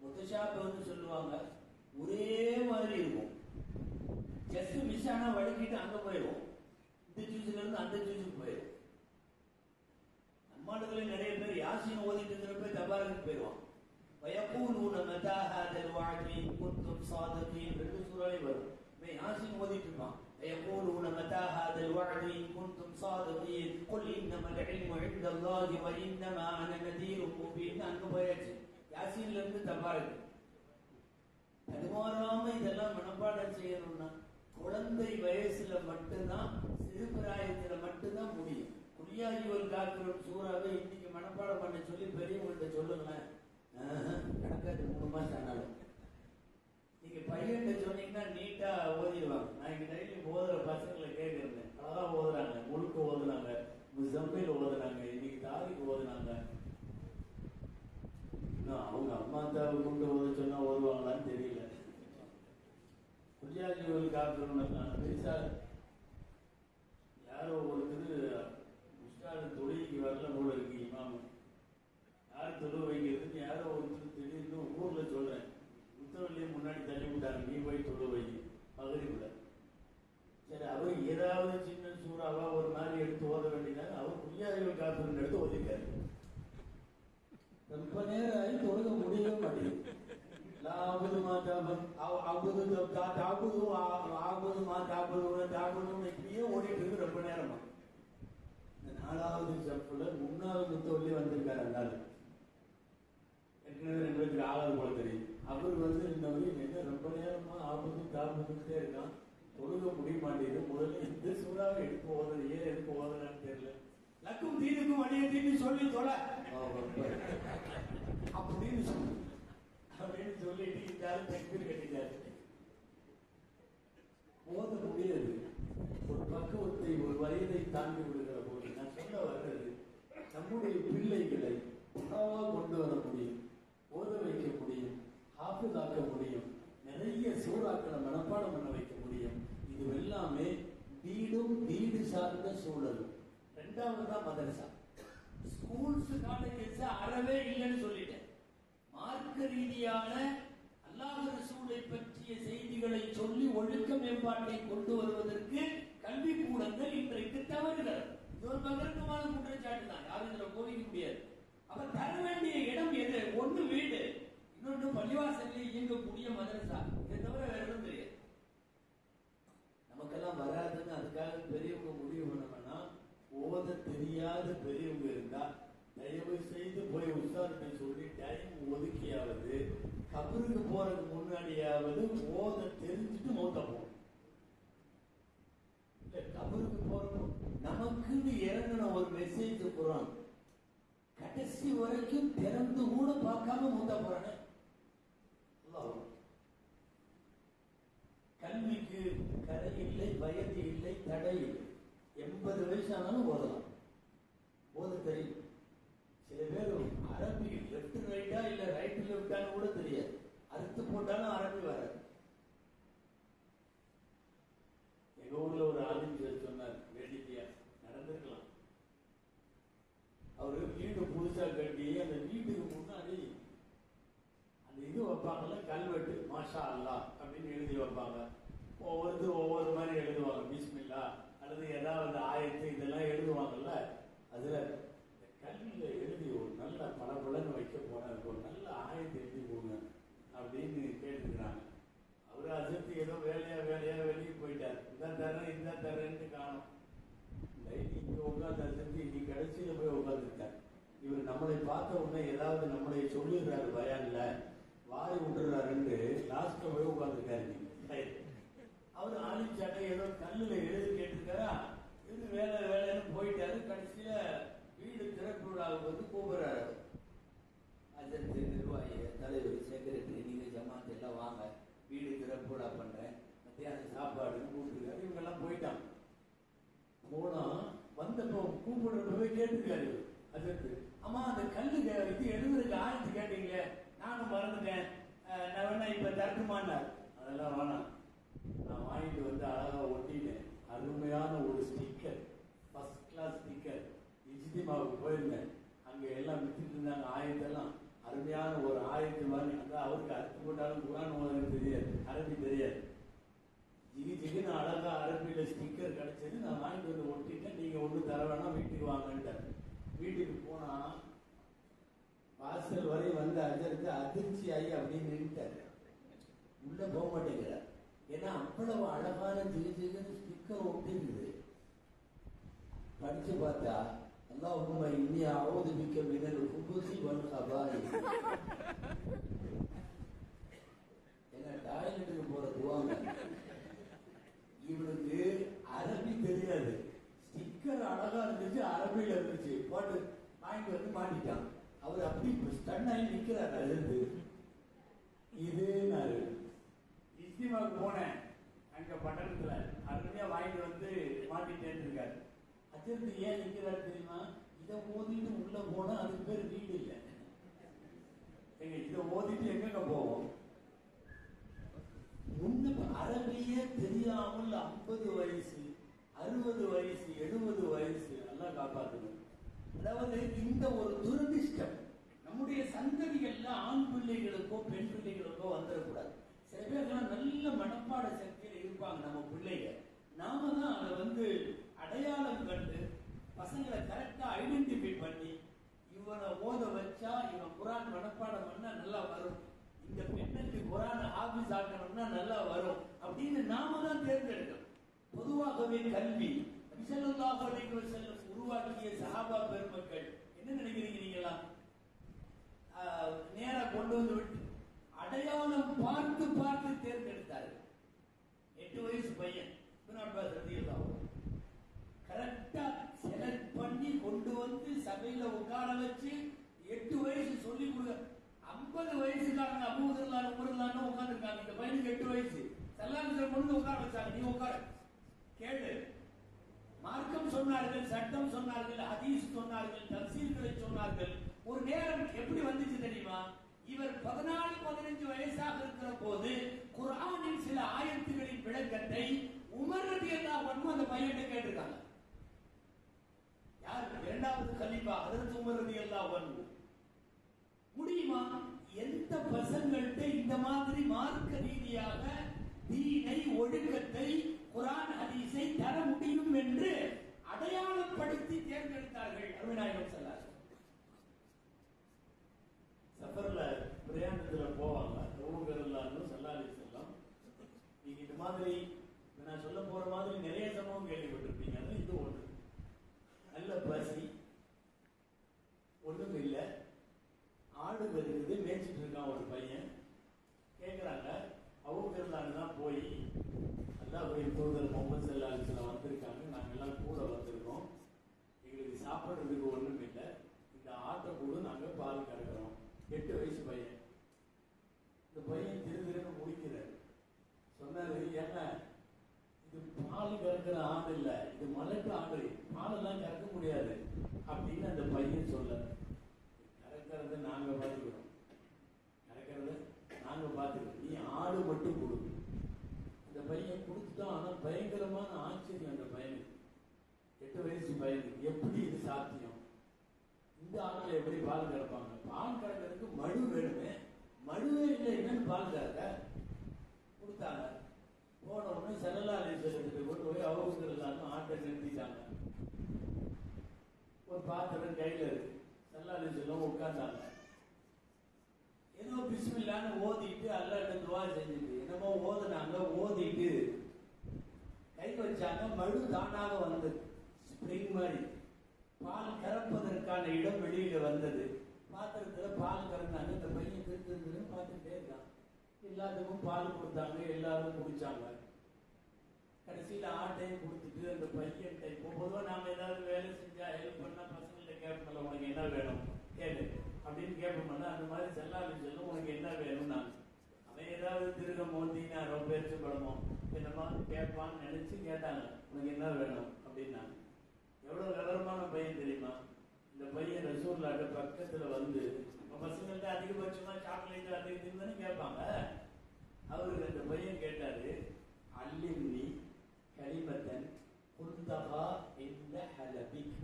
முத்தஷாபிஹ்னு சொல்லுவாங்க. ஒரே மாதிரி இருக்கும். ஜஸ்ட் மிஸ் ஆனா வழுக்கிட்டு அங்க போயிடும். இந்த ஜூஸ்ல இருந்து அந்த ஜூஸுக்கு போயிடும். நம்மாடுகளே நிறைய பேர் யாசின் ஓதிட்டு இருக்கிறப்ப தபாருக்கு போயிடுவான். வயக்கூலூன மதா ஹாதல் வஅதி இன் குன்தும் ஸாதிகீன், 2 சூறாலே வரும். யாசின் ஓதிட்டு இருப்பான். يقولون متى هذا الوعد إن كنتم صادقين قل إنما العلم عند الله وإنما أنا نذير مبين. அங்க போயாச்சு. யாசின்ல இருந்து தபாருக்கு தடுமாறாம இதெல்லாம் மனப்பாடம் செய்யணும்னா குழந்தை வயசுல மட்டும்தான், சிறுபிராயத்துல மட்டும்தான் முடியும். குல்யாயுவல் காக்கிறோம் சூறாவை இன்னைக்கு மனப்பாடம் பண்ண சொல்லி பெரியவங்கள்ட்ட சொல்லுங்களேன், நடக்காது. 3 மாசம் ஆனாலும் நீங்க பையன்கிட்ட சொன்னீங்கன்னா நீட்டா ஓதிடுவாங்க. நான் இங்க டெய்லி ஓதுற பசங்களை கேட்கிறேன், அழகா ஓதுறாங்க, முழுக்க ஓதுனாங்க, முசம்மில் ஓதுனாங்க, இன்னைக்கு தாரிக்கு ஓதுனாங்க. அவங்க அம்மா அத்தாவை கொண்டு ஓத சொன்னா ஓதுவாங்களான்னு தெரியல. குல்யாயுவல் காக்கிறோம்னா பெருசா யாரோ ஒருத்தர் முஸ்டால் தொழிலுக்கு வரல போல இருக்கு. இமாம யார் தொழு வைக்கிறதுன்னு யாரோ ஒருத்தர் திடீர்னு ஊர்ல சொல்றேன், உத்தரவுலயே முன்னாடி தள்ளி விட்டாங்க, நீ போய் தொழு வை பகுதிக்குள்ள. சரி, அவர் ஏதாவது சின்ன சூறாவா ஒரு நாள் எடுத்து ஓத வேண்டியதாங்க. அவர் குல்யாயுவல் காக்கிறோம்னு எடுத்து ஓதிக்காரு. ரொம்ப நேரம் ஆகி தொழுக முடியவே மாட்டேங்குது. இப்படியே ஓடிட்டு இருக்கு ரொம்ப நேரமா. இந்த 4வது ஸ்டெப்ல 3வது முத்தவள்ளி வந்திருக்காரு. அந்தாலும் ஏற்கனவே 2 பேருக்கு 6வது போல தெரியும். அவர் இந்த வழி என்ன ரொம்ப நேரமா தாபத்துட்டே இருக்கான், தொழுக முடிய மாட்டேங்குது. முதல்ல இந்த சூறாவை எடுத்து ஓதுறது, ஏன் எடுத்து ஓதுறான்னு தெரியல. லக்கும் தீனுக்கும் அடியத்தின்னு சொல்லி தொலை அப்படின்னு சொல்லிட்டு இருந்தாலும் தக்பீர் கட்டிட்டாரு. ஓத முடியாது. ஒரு பக்குவத்தை, ஒரு வயதை தாண்டி விடுகிற போது நான் சொல்ல வர்றது, நம்முடைய பிள்ளைகளை கொண்டு வர முடியும், ஓத வைக்க முடியும், ஹாஃபிஸாக்க முடியும், நிறைய சூறாக்களை மனப்பாடம் பண்ண வைக்க முடியும். இது எல்லாமே வீடு சார்ந்த சூழல். 2வது தான் மதரசா. ஸ்கூல்ஸ், காலேஜஸ் அறவே இல்லைன்னு சொல்லிட்டேன். மார்க்க ரீதியான அல்லாஹ் ரசூலை பற்றிய செய்திகளை சொல்லி ஒழுக்க மேம்பாட்டை கொண்டு வருவதற்கு கல்வி கூடங்கள் இன்றைக்கு தவறுகள். இது ஒரு பகிரங்கமான குற்றச்சாட்டு தான், யாரும் இதுல கோவிக்க முடியாது. அப்ப தர வேண்டிய இடம் எது? ஒண்ணு வீடு, இன்னொன்று பள்ளிவாசலில் இயங்கக்கூடிய மதரசா. இதை தவிர வேற எதுவும் தெரியாது. நமக்கெல்லாம் வராதுன்னு அதுக்காக பெரியவங்க முடிவு பண்ணணும்னா, ஓத தெரியாத பெரியவங்க இருந்தா தயவு செய்து போய் உஸ்தாதிட்ட சொல்லி டைம் ஒதுக்கியாவது, கபருக்கு போறதுக்கு முன்னாடியாவது ஓத தெரிஞ்சுட்டு மௌத்தா போகும். கபருக்கு போறோம், நமக்குன்னு இறங்கின ஒரு மெசேஜ் குர்ஆன் கடைசி வரைக்கும் திறந்து கூட பார்க்காம மௌத்தா போறானே. கல்விக்கு கரை இல்லை, வயது இல்லை, தடை இல்லை. 80 வயசானாலும் ஓதலாம், ஓத தெரியும். சில பேர் அரபி லெப்ட் ரைட்டா இல்ல ரைட் லெப்டான்னு கூட தெரியாது, அறுத்து போட்டாலும் அரபி வராது. எங்க ஊர்ல ஒரு ஆலிம் சொன்னார், வேடிக்கையா நடந்திருக்கலாம். அவரு வீடு புதுசா கட்டி அந்த வீட்டுக்கு முன்னாடி அந்த இது வைப்பாங்கல்ல, கல்வெட்டு, மாஷா அல்லாஹ் அப்படின்னு எழுதி வைப்பாங்க. ஒவ்வொருத்தரும் ஒவ்வொரு மாதிரி எழுதுவாங்க, பிஸ்மில்லா அல்லது ஏதாவது ஆயத்து இதெல்லாம் எழுதுவாங்கல்ல. அதுல கல்வியில எழுதி ஒரு நல்ல பல பலன்னு வைக்க போன இவர் நம்மளை பார்த்த உடனே ஏதாவது நம்மளை சொல்லிடுறாரு பயான்ல, வாரி விட்டுறாருன்னு லாஸ்ட்ல போய் உட்காந்துருக்காரு. அவர் ஆலிச்சாட்டை ஏதோ கல்லுல எழுதி கேட்டிருக்காரா, இது வேலைன்னு போயிட்டாரு. கடைசியில வீடு திறப்பு விழாவுக்கு வந்து கூப்பிடுறாரு. அதற்கு நிர்வாகி, தலைவர், செக்ரட்டரி, நீங்க ஜமாத்து எல்லாம் வாங்க, வீடு திறப்பு விழா பண்றேன், மத்தியான சாப்பாடுன்னு கூப்பிட்டுருக்காரு. இவங்க எல்லாம் போயிட்டாங்க. போனா வந்தப்போ கூப்பிடுறப்பவே கேட்டுருக்காரு அதற்கு, அம்மா அந்த கல்லு இது எழுதுறதுக்கு ஆயத்து கேட்டீங்களே, நானும் மறந்துட்டேன், நான் வேணா இப்ப தரட்டுமான்னார். அதெல்லாம் வேணாம், நான் வாங்கிட்டு வந்து அழகா ஒட்டினேன். அருமையான ஒரு ஸ்டிக்கர், ஃபர்ஸ்ட் கிளாஸ் ஸ்டிக்கர். இஜ்திமாவுக்கு போயிருந்தேன், அங்க எல்லாம் வித்துட்டு இருந்தாங்க ஆயத்தெல்லாம். அருமையான ஒரு ஆயத்து வாங்கி, அதான் அவருக்கு அறுத்து போட்டாலும் குரான் ஓதுறது தெரியாது, அரபி தெரியாது. ஜிகின்னு அழகா அரபியில ஸ்டிக்கர் கிடைச்சது. நான் வாங்கிட்டு வந்து ஒட்டிட்டேன், நீங்க ஒண்ணு தர வேணாம், வீட்டுக்கு வாங்கன்ட்டார். வீட்டுக்கு போனா வாசல் வரை வந்து அஜருக்கு அதிர்ச்சி ஆகி அப்படின்னு நின்றுட்டாரு. உள்ள போக மாட்டேங்கிறார். ஏன்னா அவ்வளவு அழகான ஜிகின்னு ஸ்டிக்கர் ஒட்டிருக்குது. படிச்சு பார்த்தா, அல்லாஹும்ம இன்னி அஊது பிக்க மினல் குபுஸி வல் கபாயிஸ். ஏன்னா டாய்லெட்டுக்கு போற துவாங்க. இவனுக்கு அரபி தெரியாது, ஸ்டிக்கர் அழகா இருந்துச்சு, அரபியில இருந்துச்சு, போட்டு வாங்கிட்டு வந்து மாட்டிட்டான். அவர் அப்படி ஸ்டன் ஆகி நிக்கிறார். அது இதே நாள் இஸ்திமாவுக்கு போனேன், அங்க பட்டணத்துல அருமையா வாங்கிட்டு வந்து மாட்டிட்டேன்னு இருக்காரு. அஜர்த்து ஏன் நிக்கிறாரு தெரியுமா? இதை ஓதிட்டு உள்ள போனா அதுக்கு பேர் வீடு இல்லை. எங்க இதை ஓதிட்டு எங்க போவோம்? முன்ன அரபியே தெரியாமல் 50 வயசு, 60 வயசு, 70 வயசு நல்லா காப்பாற்றணும். அதாவது இந்த ஒரு துரதிஷ்டம் நம்முடைய சந்ததிகள்ல ஆண் பிள்ளைகளுக்கோ பெண் பிள்ளைகளுக்கோ வந்துடக்கூடாது. சில பேர்லாம் நல்ல மனப்பாட சக்தியில இருப்பாங்க நம்ம பிள்ளைங்க. நாம தான் அதை வந்து அடையாளம் கண்டு பசங்களை கரெக்டா ஐடென்டிஃபை பண்ணி, இவனை ஓத வச்சா இவன் குரான் மனப்பாடம் பண்ணா நல்லா வரும், இந்த பெண்ணுக்கு குரான் ஹாஃபிஸ் ஆக்கணும்னா நல்லா வரும் அப்படின்னு நாம தான் தேர்ந்தெடுக்கணும். பொதுவாகவே கல்வி ஸல்லல்லாஹு அலைஹி வஸல்லம் உருவாக்கிய சஹாபா பெருமக்கள் என்ன நினைக்கிறீங்க நீங்களா? நேரா கொண்டு வந்து விட்டு அடையாளம் பார்த்து பார்த்து தேர்ந்தெடுத்தார்கள். 8 வயசு பையன் கரெக்டா செலக்ட் பண்ணி கொண்டு வந்து சபையில உட்கார வச்சு 8 வயசு சொல்லி கொடுக்க. 50 வயசுக்காரங்க அபூதர்லான உமர்லான உட்கார்ந்துருக்காங்க. இந்த பையனுக்கு 8 வயசு. சல்லாஹு கொண்டு உட்கார வச்சாங்க. நீ உட்கார கேளு. மார்க்கம் சொன்னார்கள், சட்டம் சொன்னார்கள், ஹதீஸ் சொன்னார்கள், தஃசீர்களை சொன்னார்கள். ஒரு நேரம் எப்படி வந்துச்சு தெரியுமா? இவர் 14-15 வயசாக இருக்கிற போது குர்ஆனின் சில ஆயத்துகளின் விளக்கத்தை உமர் ரலியல்லாஹு அன்ஹு அந்த பையனை கேட்டிருக்காங்க. யார்? இரண்டாவது கலீஃபா ஹஜ்ரத் உமர் ரலியல்லாஹு அன்ஹு. முடியுமா? எந்த பசங்கள்கிட்ட இந்த மாதிரி மார்க்க ரீதியாக தீனை, ஒழுக்கத்தை, குர்ஆன் ஹதீஸை தர முடியும் என்று அடையாளப்படுத்தி தேர்ந்தெடுத்தார்கள் அருமைநாயகம் ஸல்லல்லாஹு அலைஹி வஸல்லம். சஃபர்ல பிரயாணத்துல போவாங்க ரசூலுல்லாஹி ஸல்லல்லாஹு அலைஹி வஸல்லம். நீங்க இந்த மாதிரி நான் சொல்ல போற மாதிரி நிறைய சம்பவம் கேள்விப்பட்டிருப்பீங்க. அது இது ஒன்று. நல்ல பசி, ஒண்ணும் இல்லை, ஆடு வருகிறது, மேய்ச்சிட்டு இருக்கான் ஒரு பையன். கேட்கிறாங்க, அபூபக்கர் தான் போய் அல்லாஹ்வுடைய தூதர் முஹம்மது ஸல்லல்லாஹு அலைஹி வஸல்லம் வந்திருக்காங்க, நாங்க எல்லாம் கூட வந்திருக்கோம், எங்களுக்கு சாப்பிடுறதுக்கு ஒண்ணும் இல்லை, இந்த ஆட்டை கூட நாங்க பால் கறக்கிறோம். 8 வயசு பையன். இந்த பையன் திருதிருன்னு முடிக்கிறார். சொன்னாரு, என்ன இது பால் கறக்கிற ஆடு இல்ல, இது மலட்டு ஆடு, பாலெல்லாம் கறக்க முடியாது அப்படின்னு அந்த பையன் சொல்ல. கறக்கிறத நாங்க பார்த்துக்கிறோம், கறக்கிறத நாங்க பார்த்துக்கிறோம், நீ ஆடு மட்டும் கொடு. அந்த பையன் கொடுத்துட்டான். ஆனா பயங்கரமான ஆச்சரியம் அந்த பையனுக்கு, 8 வயசு பையனுக்கு. எப்படி இது சாத்தியம்? இந்த ஆட்கள் எப்படி பால் கறப்பாங்க? பால் கறக்கிறதுக்கு மடு வேணுமே, மடுவே இல்லை, என்னன்னு பால் கறக்க கொடுத்தாங்க. போன உடனே ஸல்லல்லாஹு அலைஹி வஸல்லம் கொண்டு போய் அபூபக்கர் ஆட்டை நிறுத்திட்டாங்க. ஒரு பாத்திரம் கையில இருக்கு. ஸல்லல்லாஹு அலைஹி வஸல்லம் உட்கார்ந்தாங்க. ஏதோ பிஸ்மில்லான்னு ஓதிட்டு அல்லாஹ்ட்ட துஆ செஞ்சுட்டு என்னமோ ஓதுனாங்க. ஓதிட்டு கை வச்சாங்க. மடு தானாக வந்தது, ஸ்ப்ரிங் மாதிரி. பால் கறப்பதற்கான இடம் வெளியில வந்து வந்தது. பாத்திரத்துல பால் கறந்தாங்க. இந்த பையன் திருத்துன்னு பார்த்துட்டே இருக்கான். எல்லாத்துக்கும் பால் கொடுத்தாங்க, எல்லாரும் குடிச்சாங்க. கடைசியில ஆட்டையும் கொடுத்துட்டு அந்த பையன்கிட்ட, இப்போ பொதுவாக நாம ஏதாவது வேலை செஞ்சா ஹெல்ப் பண்ணா பசங்கள்ட்ட கேட்போம்ல, உனக்கு என்ன வேணும் கேளு அப்படின்னு கேட்போம்ல. அந்த மாதிரி செல்லாலும் சொல்லும், உனக்கு என்ன வேணும் நான். அவன் ஏதாவது திருக மோந்தினாரோ பேச்சு படமோ என்னமா கேட்பான்னு நினைச்சு கேட்டாங்க, உனக்கு என்ன வேணும் அப்படின்னாங்க. எவ்வளவு விவரமான பையன் தெரியுமா? இந்த பையன் ரசூலுல்லாஹ் பக்கத்துல வந்து பசங்கள்ட்ட அதிகபட்சமா சாக்லேட் அது இதுன்னு கேட்பாங்க. அவருக்கு அந்த பையன் கேட்டாரு, அல்லிம்னி கலிமத்தன் குந்தகா இந்த ஹலபிக்.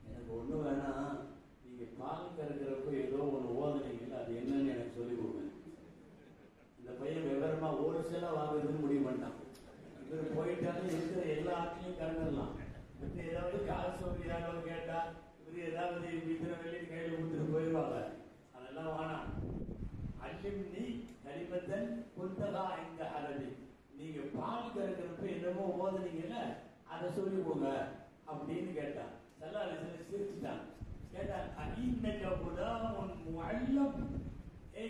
எனக்கு ஒண்ணு வேணாம், நீங்க பால் கறக்கிறப்போ ஏதோ ஒண்ணு ஓதுனீங்கல்ல, அது என்னன்னு எனக்கு சொல்லி கொடுங்க. இந்த பையன் விவரமா ஒரு சில வாங்குறதுன்னு முடிவு பண்ணிட்டான். இவர் போயிட்டாலும் இருக்கிற எல்லா ஆட்லையும் கறந்துடலாம். மற்ற ஏதாவது காசு யாராவது கேட்டா இவரு ஏதாவது இத்தனை வெளியே கையில் கொடுத்துட்டு போயிடுவாங்க. அதெல்லாம் வேணாம். அல்லிம்னி கலிமத்தன் குந்தகா இந்த ஹலபி. நீங்க பால் கறக்கிறப்ப என்னமோ ஓதுனீங்கல்ல, அதை சொல்லி போங்க அப்படின்னு கேட்டான். சல்லல்லாஹு சிரிச்சுட்டான். கேட்டான்,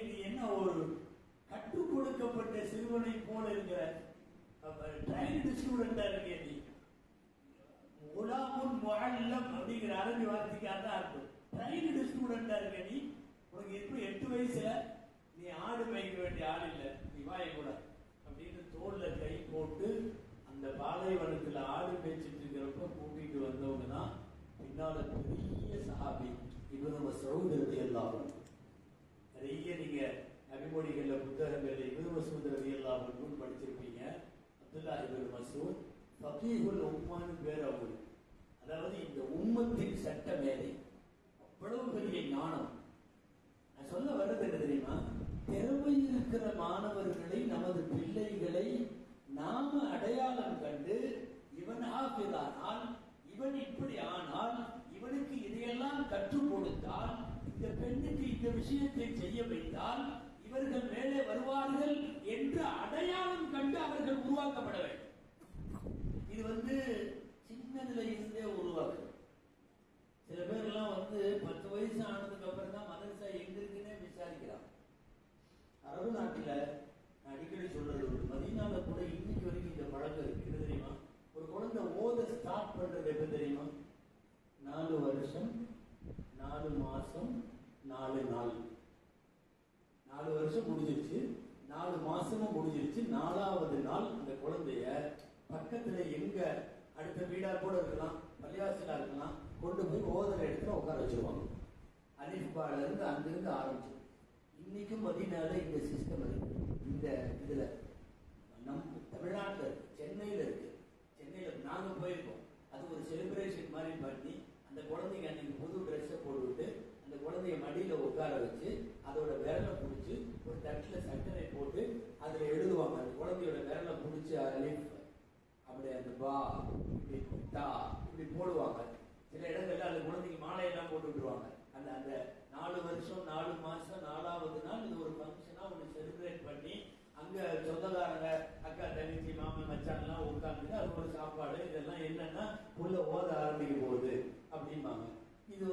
நீ என்ன ஒரு கற்றுக் கொடுக்கப்பட்ட சிறுவனை போல இருக்கிற ட்ரைன்டு ஸ்டூடெண்டா இருக்க, நீ குலாமுன் முஅல்லம் அப்படிங்கிற அரபி வார்த்தைக்கு அதான் இருக்கும். ட்ரைன்டு ஸ்டூடெண்டா இருக்க நீ. உனக்கு எப்படி 8 வயசுல நீ ஆடு மேய்க்க வேண்டிய ஆள் இல்லை, நீ வாய கூட அப்படின்னு தோல்ல கை போட்டு அந்த பாலைவனத்துல ஆடு மேய்ச்சிட்டு இருக்கிறப்ப கூட்டிட்டு வந்தவங்க தான் பின்னால பெரிய சஹாபி இப்னு மஸ்ஊத் ரலியல்லாஹு அன்ஹு. நிறைய நீங்க நபிமொழிகள்ல புத்தகங்கள்ல இப்னு மஸ்ஊத் ரலியல்லாஹு அன்ஹு படிச்சிருப்பீங்க. அப்துல்லாஹ் இப்னு மஸ்ஊத் ஃபகீஹுல் உம்மான்னு பேர் அவரு. அதாவது இந்த உம்மத்தின் சட்ட மேதை. அவ்வளவு பெரிய ஞானம். நான் சொல்ல வர்றது என்ன தெரியுமா? திறமை இருக்கிற மாணவர்களை, நமது பிள்ளைகளை நாம அடையாளம் கண்டு, இவன் ஆகிறானால், இவன் இப்படி ஆனால், இவனுக்கு இதையெல்லாம் கற்றுக் கொடுத்தால், இந்த பெண்ணுக்கு இந்த விஷயத்தை செய்ய வைத்தால் இவர்கள் மேலே வருவார்கள் என்று அடையாளம் கண்டு அவர்கள் உருவாக்கப்பட வேண்டும். இது சின்னதுல இருந்தே உருவாக்கு. சில பேர்லாம் 10 வயசு ஆனதுக்கு அப்புறம் தான் மதரசா எங்க இருக்குன்னே விசாரிக்கிறான். அரபு நாட்டுல அடிக்கடி சொல்றது, மதீனால கூட இன்னைக்கு வரைக்கும் இந்த பழக்கம் இருக்கு. என்ன தெரியுமா? ஒரு குழந்தை ஓத ஸ்டார்ட் பண்றது எப்ப தெரியுமா? 4 வருஷம் 4 மாசம் 4 நாள். 4 வருஷம் முடிஞ்சிருச்சு, 4 மாசமும் முடிஞ்சிருச்சு. 4வது நாள் அந்த குழந்தைய பக்கத்துல எங்க அடுத்த வீடா கூட இருக்கலாம், பள்ளிவாசலா இருக்கலாம், கொண்டு போய் ஓதுற இடத்துல உட்கார வச்சிருவாங்க. அலிஃபால இருந்து அங்கிருந்து ஆரம்பிச்சு இன்னைக்கும் மதீனால இந்த சிஸ்டம் இருக்கு. இந்த இதுல நம் தமிழ்நாட்டில் இருக்கு, சென்னையில இருக்கு. சென்னையில நாங்க போயிருக்கோம். அது ஒரு செலிப்ரேஷன் மாதிரி பண்ணி அந்த குழந்தைங்க அன்னைக்கு புது ட்ரெஸ்ஸை போட்டுவிட்டு அந்த குழந்தைய மடியில உட்கார வச்சு அதோட விரலை பிடிச்சி ஒரு தட்டுல சர்க்கரை போட்டு அதுல எழுதுவாங்க. அந்த குழந்தையோட விரலை பிடிச்சி அலிஃப் அப்படி அந்த பா இப்படி தா இப்படி போடுவாங்க. சில இடங்கள்ல அந்த குழந்தைக்கு மாலையெல்லாம் போட்டு விட்டுருவாங்க. அந்த அந்த 4 வருஷம் 4 மாசம் 4வது நாள் இது ஒரு ஃபங்க்ஷனா ஒன்று செலிப்ரேட் பண்ணி அங்க சொந்தக்காரங்க அக்கா தங்கச்சி மாமன் மச்சான் எல்லாம் உட்கார்ந்து அது ஒரு சாப்பாடு இதெல்லாம் என்னன்னா உள்ள ஓத ஆரம்பிக்க போகுது அப்படிம்பாங்க. இது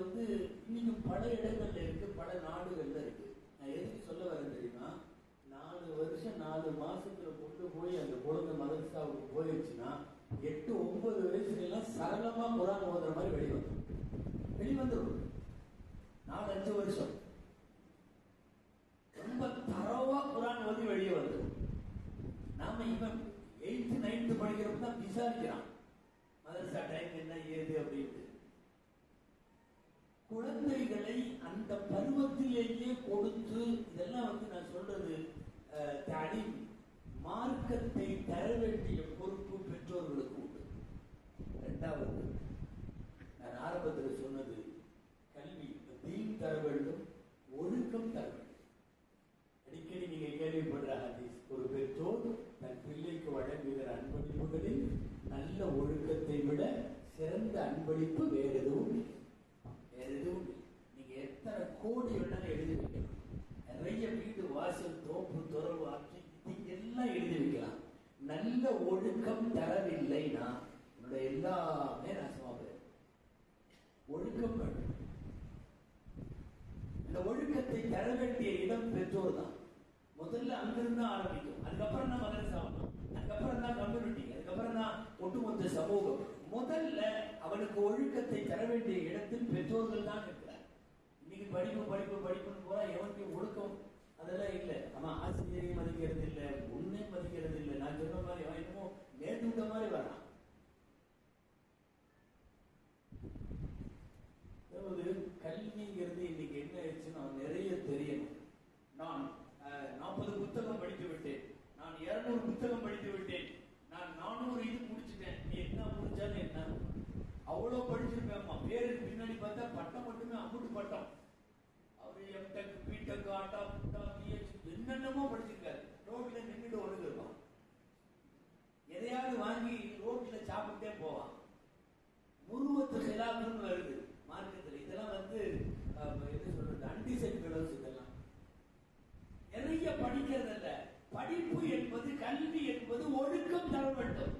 இன்னைக்கு பல இடங்கள்ல இருக்கு, பல நாடுகள்ல இருக்கு. நான் எதுக்கு சொல்ல வரேன் தெரியுமா? 4 வருஷம் 4 மாசத்துல கொண்டு போய் அந்த குழந்தை மதரசாவுக்கு போயிடுச்சுன்னா 8, 9 வயசுல எல்லாம் சரளமா குரான் ஓதுற மாதிரி வெளிவந்துடும். 4, 5 வருஷம் ரொம்ப தரவா குரான் வெளியே வந்துடும். நாம இவன் 8th 9th படிக்கிறப்ப தான் விசாரிக்கிறான் மதரசா டைம் என்ன ஏது அப்படின்ட்டு. குழந்தைகளை அந்த பருவத்திலேயே கொடுத்து இதெல்லாம் நான் சொல்றது தலீம் மார்க்கத்தை தர வேண்டிய பொறுப்பு பெற்றோர்களுக்கு உண்டு. 2வது நான் ஆரம்பத்தில் சொன்னது கல்வி தீன் தர வேண்டும், ஒழுக்கம் தர வேண்டும். அடிக்கடி நீங்க கேள்விப்படுற ஹதீஸ், ஒரு பெற்றோர் தன் பிள்ளைக்கு வழங்குகிற அன்பளிப்புகளில் நல்ல ஒழுக்கத்தை விட சிறந்த அன்பளிப்பு வேற எதுவும் இல்லை. வேற எதுவும் இல்லை. நீங்க எத்தனை கோடி வேணாலும் எழுதி வைக்கலாம், நிறைய வீடு வாசல் தோப்பு துறவு ஆட்சி எல்லாம் எழுதி வைக்கலாம். நல்ல ஒழுக்கம் தரவில்லைன்னா என்னோட எல்லாமே நாசமா போயிடும். ஒழுக்கம் வேண்டும். பெற்றோர் தான். முதல்ல அங்கிருந்து ஆரம்பிக்கும். அதுக்கப்புறம் தான் மதரசா, அதுக்கப்புறம் தான் கம்யூனிட்டி, அதுக்கப்புறம் தான் ஒட்டுமொத்த சமூகம். முதல்ல அவனுக்கு ஒழுக்கத்தை தர வேண்டிய இடத்தில் பெற்றோர்கள் தான் இருக்கிறார். இன்னைக்கு படிப்பு படிப்பு படிப்புன்னு போறா, எவனுக்கு ஒழுக்கம் அதெல்லாம் இல்லை. அவன் ஆசிரியரையும் மதிக்கிறது இல்லை, உன்னையும் மதிக்கிறது இல்லை. நான் சொன்ன மாதிரி அவன் என்னமோ நேர்ந்து விட்ட மாதிரி வரான். கல்விங்கிறது இன்னைக்கு என்ன ஆயிடுச்சுன்னா நிறைய தெரியணும். நான் 40 புத்தகம் படித்து விட்டேன், நான் 200 புத்தகம் படித்து விட்டேன், நான் 400 இது முடிச்சுட்டேன். நீ என்ன முடிச்சாலும் என்ன, அவ்வளவு படிச்சிருப்பேம்மா. பேருக்கு பின்னாடி பார்த்தா பட்டம் மட்டுமே, அம்புட்டு பட்டம். அவரு எம்டெக், பிடெக், ஆட்டா புட்டா, பிஹெச் என்னென்னமோ படிச்சிருக்காரு. ரோட்ல நின்றுட்டு ஒழுங்குவான், எதையாவது வாங்கி ரோட்ல சாப்பிட்டே போவான். முருவத்து சிலாப்புன்னு வருது மார்க்கத்தில். இதெல்லாம் என்ன சொல்றது, அன்டிசைட் ஃபெலோஸ். இதெல்லாம் நிறைய படிக்கிறது அல்ல. படிப்பு என்பது, கல்வி என்பது ஒழுக்கம் தர வேண்டும்.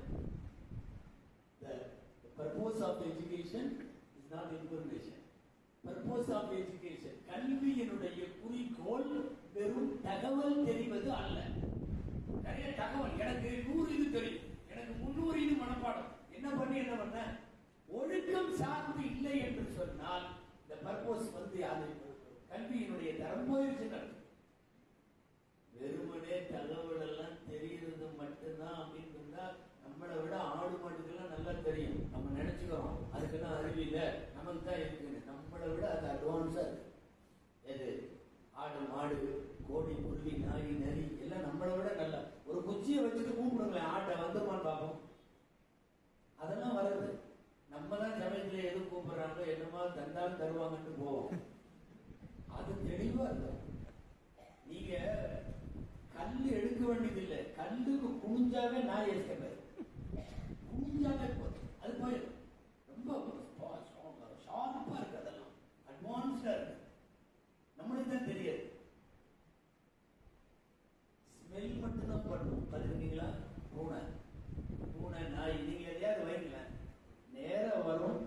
The purpose of education is not information. Purpose of education, கல்வியினுடைய குறிக்கோள் வெறும் தகவல் தெரிவது அல்ல. நிறைய தகவல், எனக்கு 100 இது தெரியும், எனக்கு 300 இது மனப்பாடம். என்ன பண்ண ஒழுக்கம் சார்ந்து இல்லை என்று சொன்னால் இந்த பர்போஸ் அது கல்வியினுடைய தரம் போயிருச்சு. வெறுமனே தகவல் எல்லாம் தெரியுறது மட்டும்தான் அப்படின்னு சொன்னா, நம்மளை விட ஆடு மாட்டுக்கெல்லாம் நல்லா தெரியும். நம்ம நினைச்சுக்கிறோம் அதுக்கெல்லாம் அறிவில்ல, நமக்கு தான் இருக்குன்னு. நம்மளை விட அது அட்வான்ஸா இருக்கு. எது, ஆடு மாடு கோழி குருவி நாய் நரி எல்லாம் நம்மளை விட நல்லா. ஒரு குச்சியை வச்சுட்டு கூப்பிடுங்களேன், ஆட்டை வந்துமான்னு பார்ப்போம். அதெல்லாம் வருது. நம்ம தான் சமயத்துல எது கூப்பிடுறாங்க, என்னமா தந்தாலும் தருவாங்கன்னு போவோம். அது தெளிவா இருக்கும். நீங்க கல்லு எடுக்க வேண்டியது இல்லை, கல்லுக்கு குனிஞ்சாவே நாய் எஸ்கேப், குனிஞ்சாவே போதும், அது போயிடும். ரொம்ப ஷார்ப்பா இருக்கு, அதெல்லாம் அட்வான்ஸ்டா இருக்கு. நம்மளுக்கு தான் தெரியாது. ஸ்மெல் மட்டும்தான் பண்ணும். பார்த்துருக்கீங்களா? பூனை நாய், நீங்க எதையாவது வைங்களேன், நேரம் வரும்,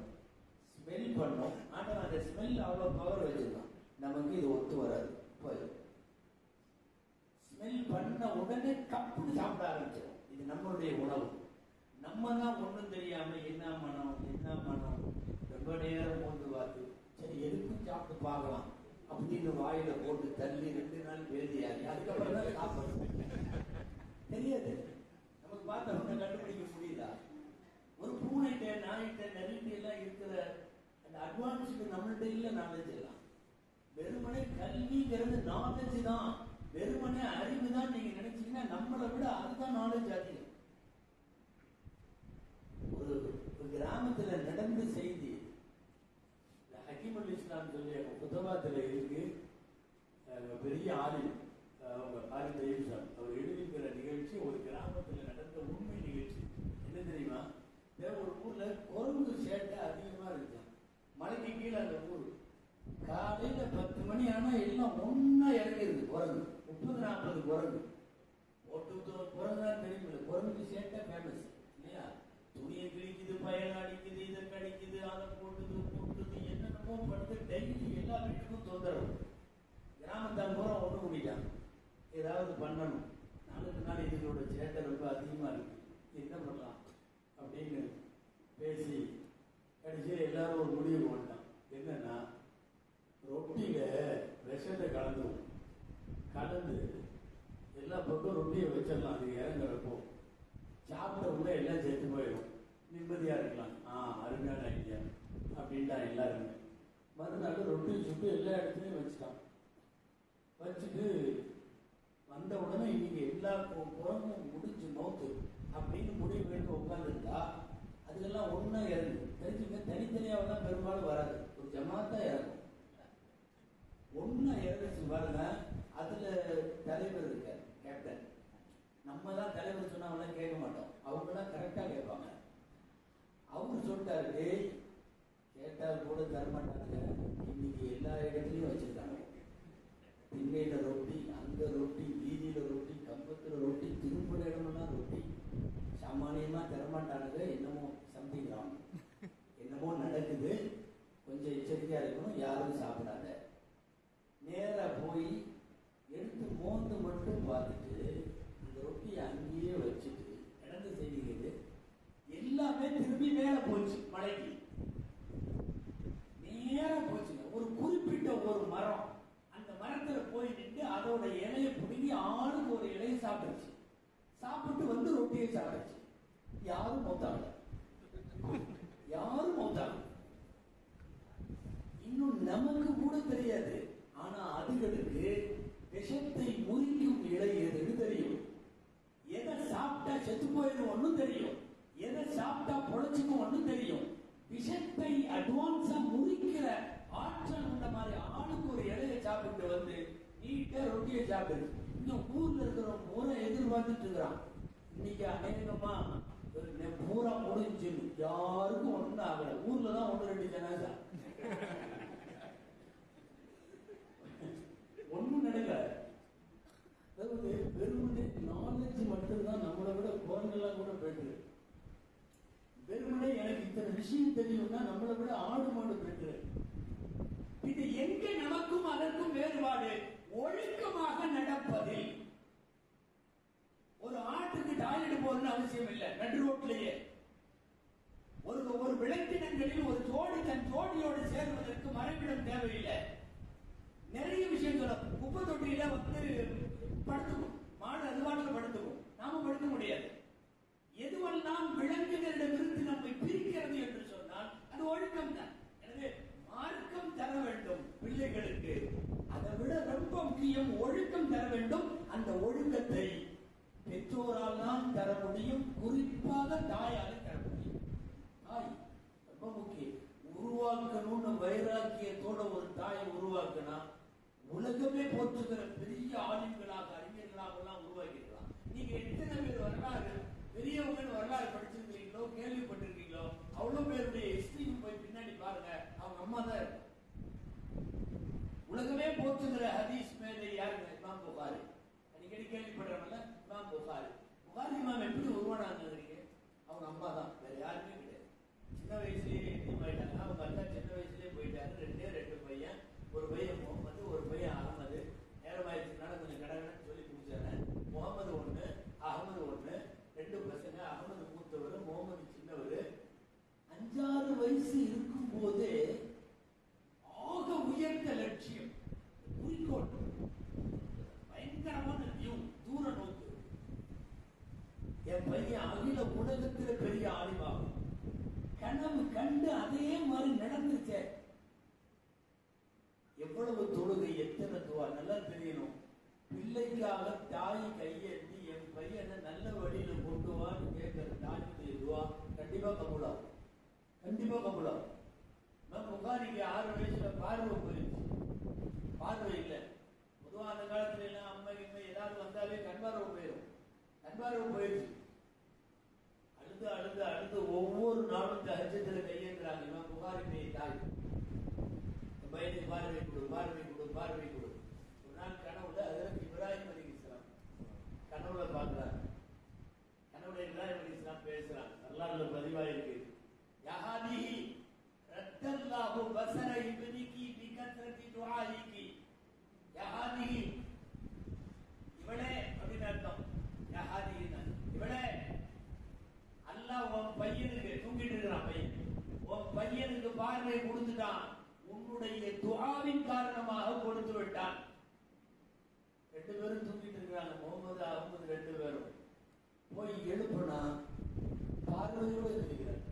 ஸ்மெல் பண்ணும். ஆனா அந்த ஸ்மெல் அவ்வளவு பவர் வச்சிருக்கான். நமக்கு இது ஒத்து வராது. போயிடும். ஸ்மெல் பண்ண உடனே கப்புன்னு சாப்பிட ஆரம்பிச்சிடும். இது நம்மளுடைய உணவு. நம்ம தான் ஒண்ணும் தெரியாம என்ன மனம் ரொம்ப நேரம் கொண்டு பார்த்து, சரி எதுக்கும் சாப்பிட்டு பார்க்கலாம் அப்படின்னு வாயில போட்டு தள்ளி 2 நாள் பேதியாகி அதுக்கப்புறம் தான் சாப்பிடணும். தெரியாது நமக்கு. பார்த்த ஒண்ணு கண்டுபிடிக்க முடியுதா? ஒரு பூனைகிட்ட நாய்கிட்ட நரிகிட்ட எல்லாம் இருக்கிற அந்த அட்வான்ஸ்க்கு நம்மள்கிட்ட இல்ல நாலேஜ் எல்லாம். வெறுமனே கல்விங்கிறது நாலேஜ் தான், வெறுமனே அறிவு தான் நீங்க நினைச்சீங்கன்னா நம்மளை விட அதுதான் நாலேஜ் அதிகம். ஒரு கிராமத்துல நடந்த செய்தி, ஹக்கீம் அல் இஸ்லாம் சொல்லி புத்தகத்துல இருக்கு. பெரிய ஆலிம், அவங்க ஆலிம் தயீப், அவர் எழுதிக்கிற நிகழ்ச்சி ஒரு கிராமத்துல நடந்த உண்மை நிகழ்ச்சி. என்ன தெரியுமா? ஒரு ஊர்ல குரங்கு சேட்டை அதிகமா இருக்கு. மலைக்கு கீழே அந்த ஊர். காலையில 10 மணி ஆனா எல்லாம் ஒன்னா இறங்கிருக்கு குரங்கு. 30-40 குரங்கு. குரங்கு தான் தெரியுமில்ல, குரங்கு சேட்டை ஃபேமஸ் இல்லையா? துணியை கிழிக்குது, பயன் அடிக்குது, இதை கடிக்குது, அதை போட்டுது என்னென்னமோ பண்ணுது. டெய்லி எல்லா வீட்டுக்கும் தொந்தரவு. கிராமத்தான் பூரா ஒன்று கூட்டிட்டாங்க, ஏதாவது பண்ணணும். நாளுக்கு நாள் இதுகளோட சேட்டை ரொம்ப அதிகமா இருக்கு, என்ன பண்ணலாம் அப்படின்னு பேசி கடைசியில் எல்லாரும் ஒரு முடிவு பண்ணான். என்னன்னா, ரொட்டியில விஷத்தை கலந்து எல்லா பக்கம் ரொட்டியை வச்சிடலாம். அது இறங்குறப்போ சாப்பிட உள்ள எல்லாம் சேர்த்து போயிடும், நிம்மதியா இருக்கலாம். அருமையான ஐடியா அப்படின்ட்டா எல்லாருமே. மறுநாள் ரொட்டியை சுட்டு எல்லா இடத்துலையும் வச்சுட்டான். வச்சுட்டு வந்த உடனே இன்னைக்கு எல்லா புறமும் முடிஞ்சு நோக்கு அப்படின்னு முடிவு பண்ணி உட்காந்துருந்தா அதுக்கெல்லாம் ஒன்னா இறங்கு. தெரிஞ்சுங்க, தனித்தனியாக தான் பெரும்பாலும் வராது, ஒரு ஜமாத்தா இறங்கும். ஒன்னா இறங்குச்சு பாருங்க. அதுல தலைவர் இருக்க கேப்டன். நம்ம தான் தலைவர் சொன்னா அவங்களாம் கேட்க மாட்டோம், அவங்களாம் கரெக்டா கேட்பாங்க. அவரு சொல்லிட்டாரு, கேட்டால் கூட தரமாட்டாங்க, இன்னைக்கு எல்லா இடத்துலயும் வச்சிருக்காங்க. திண்ணையில ரொட்டி, அங்க ரொட்டி, வீதியில ரொட்டி, கம்பத்துல ரொட்டி, திரும்புற இடம்னா ரொட்டி. சாமானியமா தரமாட்டானுங்க. என்னமோ சம்திங் ராங், என்னமோ நடக்குது, கொஞ்சம் எச்சரிக்கையா இருக்கணும், யாரும் சாப்பிடாத. நேரா போய் எடுத்து யாரும் மௌத்தாகல, யாரும் மௌத்தாகல. இன்னும் நமக்கு கூட தெரியாது. ஆனா அதுகளுக்கு விஷத்தை முறிக்கும் இலை எதுன்னு தெரியும். எதை சாப்பிட்டா செத்து போயிடும் ஒன்னும் தெரியும், எதை சாப்பிட்டா பொழைச்சுக்கும் ஒன்னும் தெரியும். விஷத்தை அட்வான்ஸா முறிக்கிற ஆற்றல் உள்ள மாதிரி ஆளுக்கு ஒரு இலையை சாப்பிட்டு வந்து நீட்டா ரொட்டியை சாப்பிடு. இந்த ஊர்ல இருக்கிற முறை எதிர்பார்த்துட்டு இருக்கிறான். இன்னைக்கு அநேகமா பூரா முடிஞ்சு யாருக்கும் ஒண்ணு ஆகல. ஊர்ல தான் ஒண்ணு ரெண்டு ஜனாசா, ஒண்ணும் நடக்கல. அதாவது வெறுமனே நாலேஜ் மட்டும்தான் நம்மளை விட குரங்கெல்லாம் கூட பெற்று. வெறுமனே எனக்கு இத்தனை விஷயம் தெரியும்னா நம்மளை விட ஆடு மாடு பெற்று. இது எங்க நமக்கும் அதற்கும் வேறுபாடு? ஒழுக்கமாக நடப்பதில். ஒரு ஆட்டுக்கு டாய்லெட் போறதுன்னு அவசியம் இல்லை, நடு ரோட்லயே. ஒரு விளக்கினங்களில் ஒரு ஜோடி தன் ஜோடியோடு சேர்வதற்கு மறைவிடம் தேவையில்லை. நிறைய விஷயங்கள் குப்பை தொட்டியில வந்து படுத்துக்கும், மாடு அதுவாக படுத்துக்கும், நாம படுத்த முடியாது. எதுவெல்லாம் விலங்குகளிடமிருந்து நம்மை பிரிக்கிறது என்று சொன்னால் அது ஒழுக்கம் தான். எனவே மார்க்கம் தர வேண்டும் பிள்ளைகளுக்கு. அதை விட ரொம்ப முக்கியம் ஒழுக்கம் தர வேண்டும். அந்த ஒழுக்கத்தை பெற்றோரால் தான் தர முடியும், குறிப்பாக தாயால் தர முடியும். தாய் ரொம்ப முக்கியம். உருவாக்கணும்னு வைராக்கியத்தோட ஒரு தாயை உருவாக்கினா உலகமே போற்றுகிற பெரிய ஆளுங்களாக அறிஞர்களாக எல்லாம் உருவாக்கிடலாம். நீங்க எத்தனை பேர் வரலாறு பெரியவங்க வரலாறு படிச்சிருக்கீங்களோ கேள்விப்பட்டிருக்கீங்களோ அவ்வளவு பேருடைய ஹிஸ்டரிக்கு போய் பின்னாடி பாருங்க, அவங்க அம்மா தான் இருக்கும். உலகமே போற்றுகிற ஹதீஸ் மேலே யாருங்க? இமாம் புகாரி. அடிக்கடி கேள்விப்படுறவங்கள இமாம் புகாரி. புகாரி இமாம் எப்படி உருவானாங்க? அவங்க அம்மா தான், வேற யாருமே கிடையாது. சின்ன வயசுலயே போயிட்டாங்க. அவங்க அக்கா சின்ன வயசுலயே போயிட்டாங்க. ரெண்டு பையன், ஒரு பையன் முகமது, ஒரு பையன் அகமது. நேரமாயிடுச்சுனால கொஞ்சம் கடகடன்னு சொல்லி முடிச்சாரு. முகமது ஒண்ணு, அகமது ஒண்ணு, 2 பசங்க. அகமது மூத்தவர், முகமது சின்னவர். 5-6 வயசு இருக்கும் போதே ஆக உயர்ந்த லட்சியம், குறிக்கோள், பயங்கரமான தூர நோக்கு. என் பையன் அகில உலகத்துல பெரிய ஆளிவாகும். கனவு கண்டு அதே மாதிரி நடந்துச்சு. எவ்வளவு தொழுகை, எத்தனை துவா, நல்லா தெரியணும். பிள்ளைக்காக தாய் கையெழுத்தி என் பையனை நல்ல வழியில கொண்டு வான்னு கேட்கிற தாயுடைய துவா கண்டிப்பா கபூலாகும், கண்டிப்பா கபூலாகும். புகாரிக்கு 6 வயசுல பார்வை போயிடுச்சு. பார்வை இல்லை. பொதுவாக அந்த காலத்துல எல்லாம் அம்மை இம்மை ஏதாவது வந்தாலே கண்பார்வை போயிடும். கண்பார்வை போயிடுச்சு. அழுது அழுது அழுது ஒவ்வொரு நாளும் தஹஜ்ஜுதுல கையேந்துறாங்க. இமாம் புகாரியுடைய தாய், பையனுக்கு பார்வை கொடு, பார்வை கொடு, பார்வை கொடு. ஒரு நாள் கனவுல ஹஜ்ரத் இப்ராஹிம் அலைஹிஸ்ஸலாம் கனவுல பார்க்கிறாங்க. கனவுல இப்ராஹிம் அலைஹிஸ்ஸலாம் பேசுறாங்க. அல்லாஹ்ல பதிவாயிருக்கு. யஹாதிஹி ரத்தல்லாஹு பஸர இப்னிகி பிகத்ரதி துஆஇகி. யஹாதிஹி இவளே அப்படின்னு அர்த்தம். யஹாதிஹி இவளே, அல்லாஹ் உன் பையனுக்கு தூங்கிட்டு இருக்கிறான். பையன் உன் பையனுக்கு பார்வை கொடுத்துட்டான், உன்னுடைய துஆவின் காரணமாக கொடுத்து விட்டான். 2 பேரும் தூங்கிட்டு இருக்கிறாங்க, முகமது அகமது 2 பேரும். போய் எழுப்புனா பார்வையோடு இருக்கிறார்,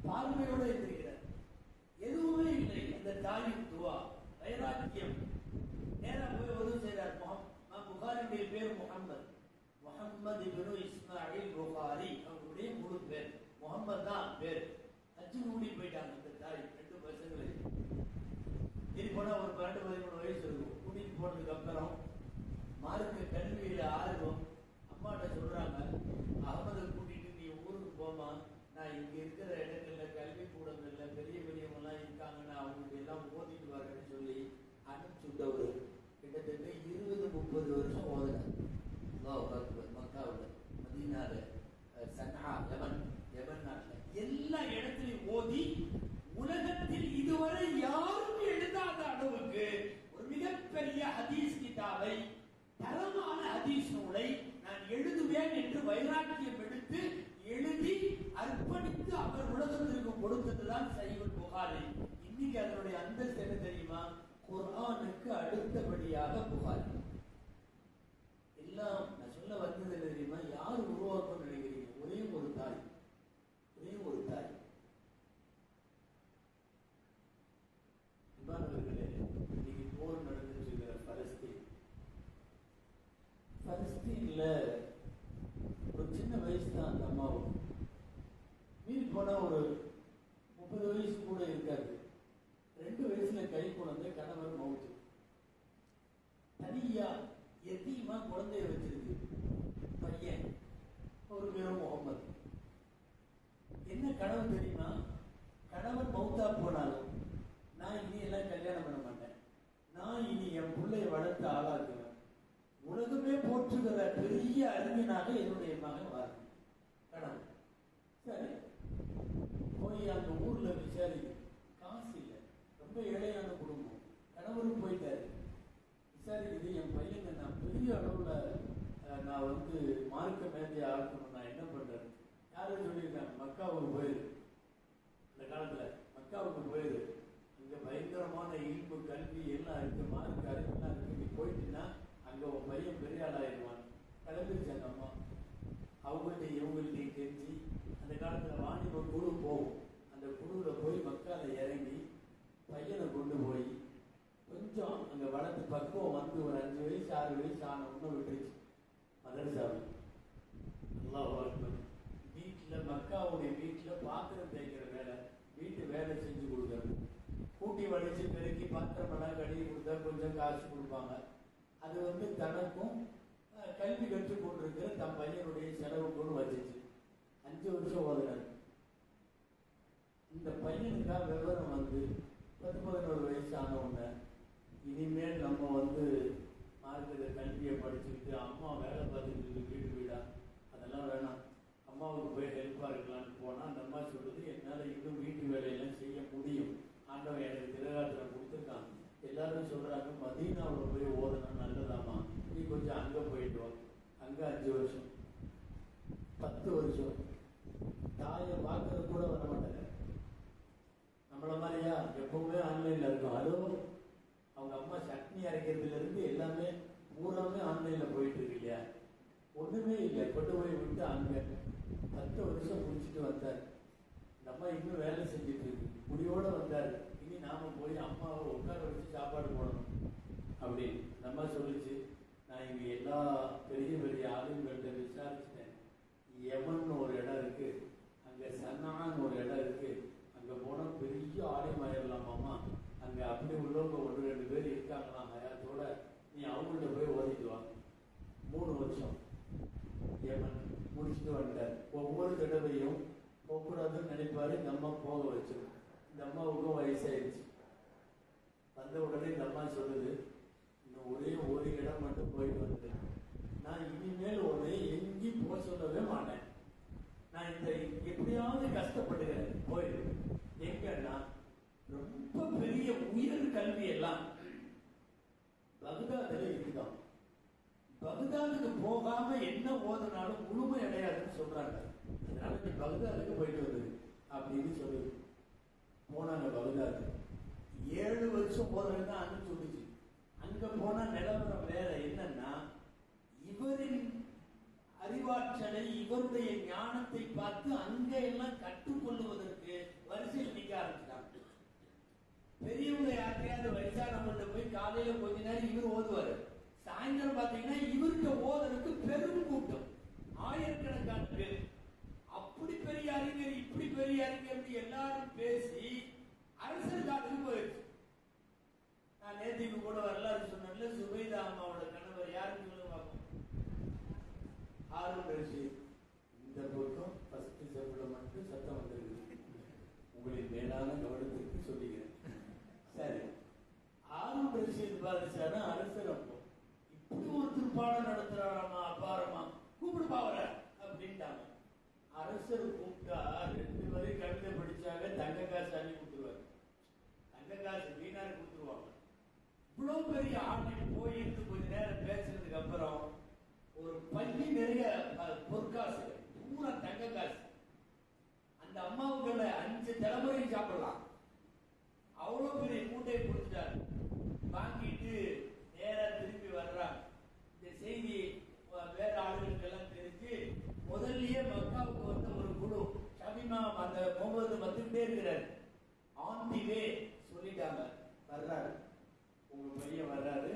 பார்வையோடு இருக்கிறார். எதுவுமே இல்லை. அந்த தாயின் துஆ, வைராக்கியம். நேரா போய் உதவி செய்தார். புகாரியுடைய பேர் முகமது, முகமது இப்னு இஸ்மாயில் புகாரி. அவருடைய முழு பேர் முகமது தான் பேர். அச்சு கூடி போயிட்டாங்க அந்த தாய். 2 பசங்களை இது போனா ஒரு 12-13 வயசு இருக்கும். கூட்டிட்டு போனதுக்கு அப்புறம் மார்க்க கல்வியில ஆர்வம். அம்மாட்ட சொல்றாங்க, அகமதை கூட்டிட்டு நீ ஊருக்கு போமா, நான் இங்க இருக்கிற இடங்கள்ல கல்வி கூடங்கள்ல பெரிய பெரியவங்க எல்லாம் இருக்காங்கன்னு அவங்களுக்கு எல்லாம் ஓதிட்டு வரேன்னு சொல்லி அனுப்பிச்சுட்டவரு. கிட்டத்தட்ட 20-30 வருஷம் ஓதுனார். மக்காவில், மதீனால, சன்ஆ, யமன் நாட்டில் எல்லா இடத்திலையும் ஓதி உலகத்தில் இதுவரை யாரும் எழுதாத அளவுக்கு ஒரு மிகப்பெரிய ஹதீஸ் கிதாபை, தரமான ஹதீஸ் நூலை நான் எழுதுவேன் என்று வைராக்கியம் எடுத்து எழுதி அர்ப்பணித்து அவர் உலகத்திற்கு கொடுத்ததுதான் சஹீஹுல் புகாரி. இன்னைக்கு அதனுடைய அந்தஸ்து என்ன தெரியுமா? குர்ஆனுக்கு அடுத்தபடியாக புகாரி. எல்லாம் நான் சொல்ல வந்தது தெரியுமா? யார் உருவாக்கணும்னு நினைக்கிறீங்க? ஒரே ஒரு தாய். 2 வயசுல கை குழந்தை, கணவர் மவுத்து. தனியா எத்தீமா குழந்தைய வச்சிருக்கு பையன், ஒரு பேரும் முகமது. என்ன கனவு தெரியுமா? கணவன் மவுத்தா போனாலும் நான் இனி எல்லாம் கல்யாணம் பண்ண மாட்டேன், நான் இனி என் பிள்ளைய வளர்த்து ஆளாக்குவேன், உலகமே போற்றுகிற பெரிய அறிஞனாக என்னுடைய மகன் வாரு கனவு. சரி, போய் அந்த ஊர்ல விசாரிக்க காசு இல்லை, ரொம்ப ஏழையான குடும்பம், கணவரும் போயிட்டாரு. விசாரிக்குது, என் பையனை நான் பெரிய அளவுல நான் வந்து மார்க்க மேதையை ஆக்கணும், நான் என்ன பண்றேன்? யாரும் சொல்லியிருக்காங்க, மக்காவுக்கு போயிரு, அந்த காலத்துல மக்காவுக்கு போயிரு, இங்க பயங்கரமான இல்பு கல்வி எல்லாம் இருக்கு, மார்க்க அறிவுலாம் இருக்கு, நீ போயிட்டுன்னா அங்க உன் பையன் பெரிய ஆளாயிருவான். கிளம்பிருச்சாங்க அம்மா. அவங்கள்ட்ட இவங்கள்ட்டையும் தெரிஞ்சு அந்த காலத்துல வாணிப குழு போகும், அந்த குழுவுல போய் மக்கால இறங்கி பையனை கொண்டு போய் கொஞ்சம் அங்க வளர்த்து பக்குவம் வந்து ஒரு 5 வயசு 6 வயசு ஆன ஒண்ணு விட்டுருச்சு மதரசாவி. அல்லாஹ் வீட்டுல மக்காவுடைய வீட்டுல பாத்திரம் தேய்க்கிற வேலை, வீட்டு வேலை செஞ்சு கொடுக்கறது, கூட்டி வடிச்சு பெருக்கி பாத்திரம் எல்லாம் கழுவி கொடுத்தா கொஞ்சம் காசு கொடுப்பாங்க. அது வந்து தனக்கும் கல்வி கற்றுக் கொண்டிருக்கிற தன் பையனுடைய செலவுக்குன்னு வச்சிச்சு. 5 வருஷம் ஓதுனார். இந்த பையனுக்கா விவரம் வந்து 10-11 வயசு ஆன உடனே இனிமேல் நம்ம வந்து மார்க்கெட்ட கல்வியை படிச்சுக்கிட்டு அம்மா வேலை பார்த்துக்கிட்டு வீடு வீடா அதெல்லாம் வேணாம், அம்மாவுக்கு போய் ஹெல்ப்பாக இருக்கலான்னு போனால் அந்த அம்மா சொல்லுது, என்னால் இன்னும் வீட்டு வேலையெல்லாம் செய்ய முடியும், ஆண்டவன் எனக்கு திரகாத்திரம் கொடுத்துருக்கான், எல்லாரும் சொல்றாங்க மதீனாவில் போய் ஓதுனா நல்லதாமா, நீ கொஞ்சம் அங்கே போயிட்டு வா. அங்கே 5 வருஷம் 10 வருஷம் தாயை பார்க்கறது கூட வர மாட்டாங்க. நம்மள மாதிரியா எப்பவுமே ஆன்லைன்ல இருக்கும். அதுவும் அவங்க அம்மா சட்னி அரைக்கிறதுல இருந்து எல்லாமே பூராமே ஆன்லைன்ல போயிட்டு இருக்கு இல்லையா, ஒண்ணுமே இல்லை. கொண்டு போய் விட்டு அங்க 10 வருஷம் முடிச்சுட்டு வந்தார். இந்த அம்மா இன்னும் வேலை செஞ்சுட்டு இருக்கு, முடிவோட வந்தார். இனி நாம போய் அம்மாவை உட்கார வச்சு சாப்பாடு போடணும் அப்படின்னு இந்த அம்மா சொல்லிச்சு. நான் இங்க எல்லா பெரிய பெரிய ஆளுங்கள்ட்ட விசாரிச்சுட்டேன், யமன் ஒரு இடம் இருக்கு, அங்க சன்னான்னு ஒரு இடம் இருக்கு, அங்க போனா பெரிய ஆலயமாயிரலாமாமா, அங்க அப்படி உள்ளவங்க 1-2 பேர் இருக்காங்களாம் ஹயாத்தோட, நீ அவங்கள்ட்ட போய் ஓதிட்டு வா. 3 வருஷம் யமன் முடிச்சுட்டு வந்துட்டார். ஒவ்வொரு தடவையும் போகக்கூடாதுன்னு நினைப்பாரு, இந்த அம்மா போக வச்சிடும். இந்த அம்மாவுக்கும் வயசாயிடுச்சு. வந்த உடனே இந்த அம்மா சொல்லுது, இன்னும் ஒரே ஒரு இடம் மட்டும் போயிட்டு வந்து, நான் இனிமேல் ஒரு எங்கேயும் போக சொல்லவே மாட்டேன், நான் இந்த எப்படியாவது கஷ்டப்படுகிறேன் போயிடு. எங்கன்னா ரொம்ப பெரிய உயர் கல்வி எல்லாம் பகுதாதுல இருக்குதான். பகுதாதுக்கு போகாம என்ன ஓதுனாலும் முழுமை அடையாதுன்னு சொல்றாங்க. அதனால நீ பகுதாதுக்கு போயிட்டு வருது அப்படின்னு சொல்லுது. போனாங்க பகுதாது. 7 வருஷம் போறதுன்னு தான் அங்க சொல்லிச்சு. அங்க போனா நிலவரம் வேற. என்னன்னா, இவரின் அறிவாற்றலை இவருடைய ஞானத்தை பார்த்து அங்க எல்லாம் கற்றுக்கொள்ளுவதற்கு வரிசையில் நிக்க ஆரம்பிச்சிட்டாங்க. பெரியவங்க யாருக்கையாவது வயசானவங்க போய் காலையில கொஞ்ச நேரம் இவர் ஓதுவாரு, சாயந்தரம் பாத்தீங்கன்னா இவருக்கு ஓதுறதுக்கு பெரும் கூட்டம், ஆயிரக்கணக்கான பேர். அப்படி பெரிய அறிஞர் இப்படி பெரிய அறிஞர் எல்லாரும் பேசி அரசர் காட்டுக்கு போயிடுச்சு. நான் நேற்றுக்கு கூட வரலாறு சொன்னேன்ல, சுபைதா அம்மாவோட கணவர் யாருன்னு சொல்லுங்க பார்ப்போம், ஹாரூன் ரஷீத். இந்த பக்கம் ஃபர்ஸ்ட் செவ்ல மட்டும் சத்தம் வந்திருக்கு, உங்களின் மேலான கவனத்திற்கு சொல்லுகிறேன். சரி, ஹாரூன் ரஷீத் பாதிச்சானா அரசர். அப்போ இப்படி ஒருத்தர் பாடம் நடத்துறாராமா, அபாரமா, கூப்பிடு பாவர அப்படின்ட்டாங்க. அரசர் கூப்பிட்டா 2 பேரும் கவிதை படிச்சாங்க, தங்க காசு அள்ளி கொடுத்துருவாரு. தங்க காசு வீணாரு கொடுத்துருவாங்க. இவ்வளவு பெரிய ஆளுநர் போயிருந்து கொஞ்ச நேரம் பேசுறதுக்கு அப்புறம் ஒரு பள்ளி நிறைய பொற்காசு, பூரா தங்க காசு. அந்த அம்மாவுக்குள்ள 5 தலைமுறையும் சாப்பிடலாம். அவ்வளவு பெரிய மூட்டையை கொடுத்துட்டாரு. வாங்கிட்டு நேரா திரும்பி வர்றாங்க. இந்த செய்தி வேற ஆளுகளுக்கு எல்லாம் தெரிஞ்சு முதல்லயே மக்காவுக்கு வந்து ஒரு குழு ஷமீமா அந்த முகமது வந்துட்டே இருக்கிறார். ஆன் தி வே சொல்லிட்டாங்க, வர்றாரு, உங்க பையன் வர்றாரு,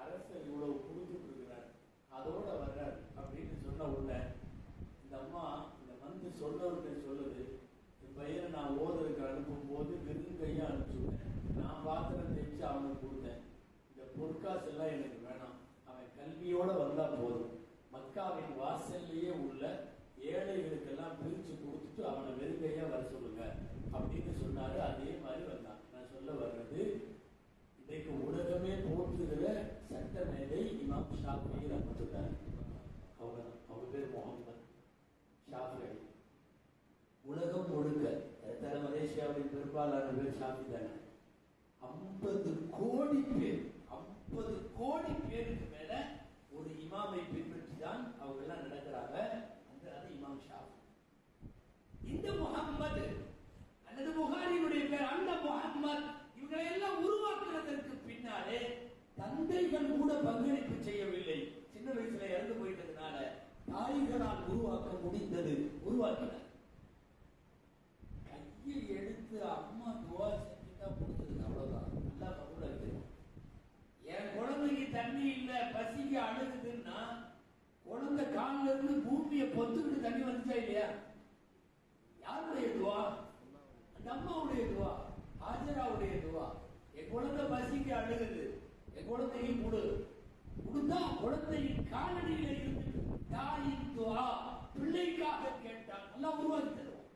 அரசர் இவ்வளவு கொடுத்துட்டு இருக்கிறார், அதோட வர்றாரு அப்படின்னு சொன்ன உடனே இந்த அம்மா இந்த வந்து சொன்னவர்கிட்ட சொல்லுது, என் பையனை நான் ஓதருக்கு அனுப்பும் போது வெறும் கையா அனுப்பிச்சுட்டேன், நம்பிக்கையோட வந்தா போதும். மக்காவின் வாசல்லையே உள்ள ஏழைகளுக்கெல்லாம் பிரிச்சு கொடுத்துட்டு அவனை வெறுங்கையா வர சொல்லுங்க அப்படின்னு சொன்னாரு. அதே மாதிரி வந்தான். நான் சொல்ல வர்றது, இன்றைக்கு உலகமே போற்றுகிற சட்ட மேதை இமாம் ஷாஃபிஈ ரஹ்மத்துல்லாஹி அவங்க பேர் முகமது ஷாஃபிஈ. உலகம் முழுக்க மலேசியாவின் பெரும்பாலான பேர் ஷாஃபி தானே. 50 கோடி பேர், 50 கோடி பேருக்கு மேல ஒரு இமாமை பின்பற்றி தான் அவங்க எல்லாம் நடக்கிறாங்க. அது இமாம் ஷாஃபி. இந்த முஹம்மது அல்லது புகாரியுடைய பேர் அந்த முஹம்மது, இவங்களை எல்லாம் உருவாக்குறதற்கு பின்னாலே தந்தைகள் கூட பங்களிப்பு செய்யவில்லை. சின்ன வயசுல இறந்து போயிட்டதுனால தாய்களால் உருவாக்க முடிந்தது, உருவாக்கினார். கையை எடுத்து அம்மா துவா செஞ்சுட்டா கொடுத்தது, அவ்வளவுதான். நல்லா கபூல் ஆகிடும். என் குழந்தைக்கு தண்ணி இல்ல, பசிக்கு அழுகுதுன்னா குழந்தை காலில இருந்து பூமியை பொத்துக்கிட்டு தண்ணி வந்துச்சா இல்லையா? யாருடைய துவா? அந்த அம்மாவுடைய துவா, ஹாஜராவுடைய துவா. என் குழந்தை பசிக்கு அழுகுது, என் குழந்தைக்கு கொடுத்தா குழந்தையின் காலடியில இருந்து தாயின் துவா பிள்ளைக்காக கேட்டால் நல்லா உருவாக்கி தருவோம்.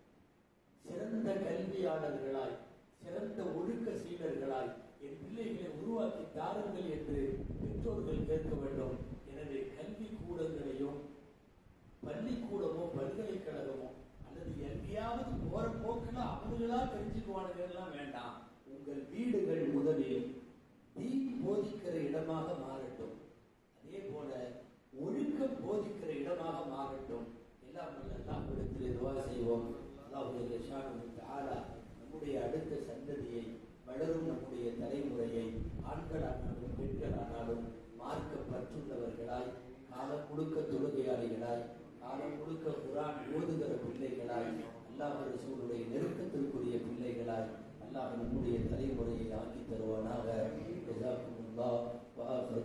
சிறந்த கல்வியாளர்களாய், சிறந்த ஒழுக்க சீலர்களாய் என் பிள்ளைகளை உருவாக்கி தாருங்கள் என்று பெற்றோர்கள் கேட்க வேண்டும். எனவே கல்வி கூடங்களையும் பள்ளிக்கூடமோ பல்கலைக்கழகமோ அல்லது எங்கேயாவது போற போக்குல அவங்களா தெரிஞ்சுக்குவானுங்கெல்லாம் வேண்டாம். உங்கள் வீடுகள் முதலில் தீன் போதிக்கிற இடமாக மாறட்டும். அதே போல ஒழுக்கம் போதிக்கிற இடமாக மாறட்டும். எல்லாம் இடத்தில் துவா செய்வோம். அல்லாஹ்வுடைய ஷானஹு தஆலா நம்முடைய அடுத்த சந்ததியை, வளரும் நம்முடைய தலைமுறையை ஆண்களானாலும் பெண்களானாலும் மார்க்க பற்றுள்ளவர்களாய், காலம் முழுக்க தொழுகையாளிகளாய், காலம் முழுக்க குர்ஆன் ஓதுகிற பிள்ளைகளாய், அல்லாஹ் ரசூலுடைய நெருக்கத்திற்குரிய பிள்ளைகளாய் அல்லாஹ் நம்முடைய தலைமுறையை ஆக்கி தருவானாக. ஜஸாக்குமுல்லாஹ் வ ஆஃபிரு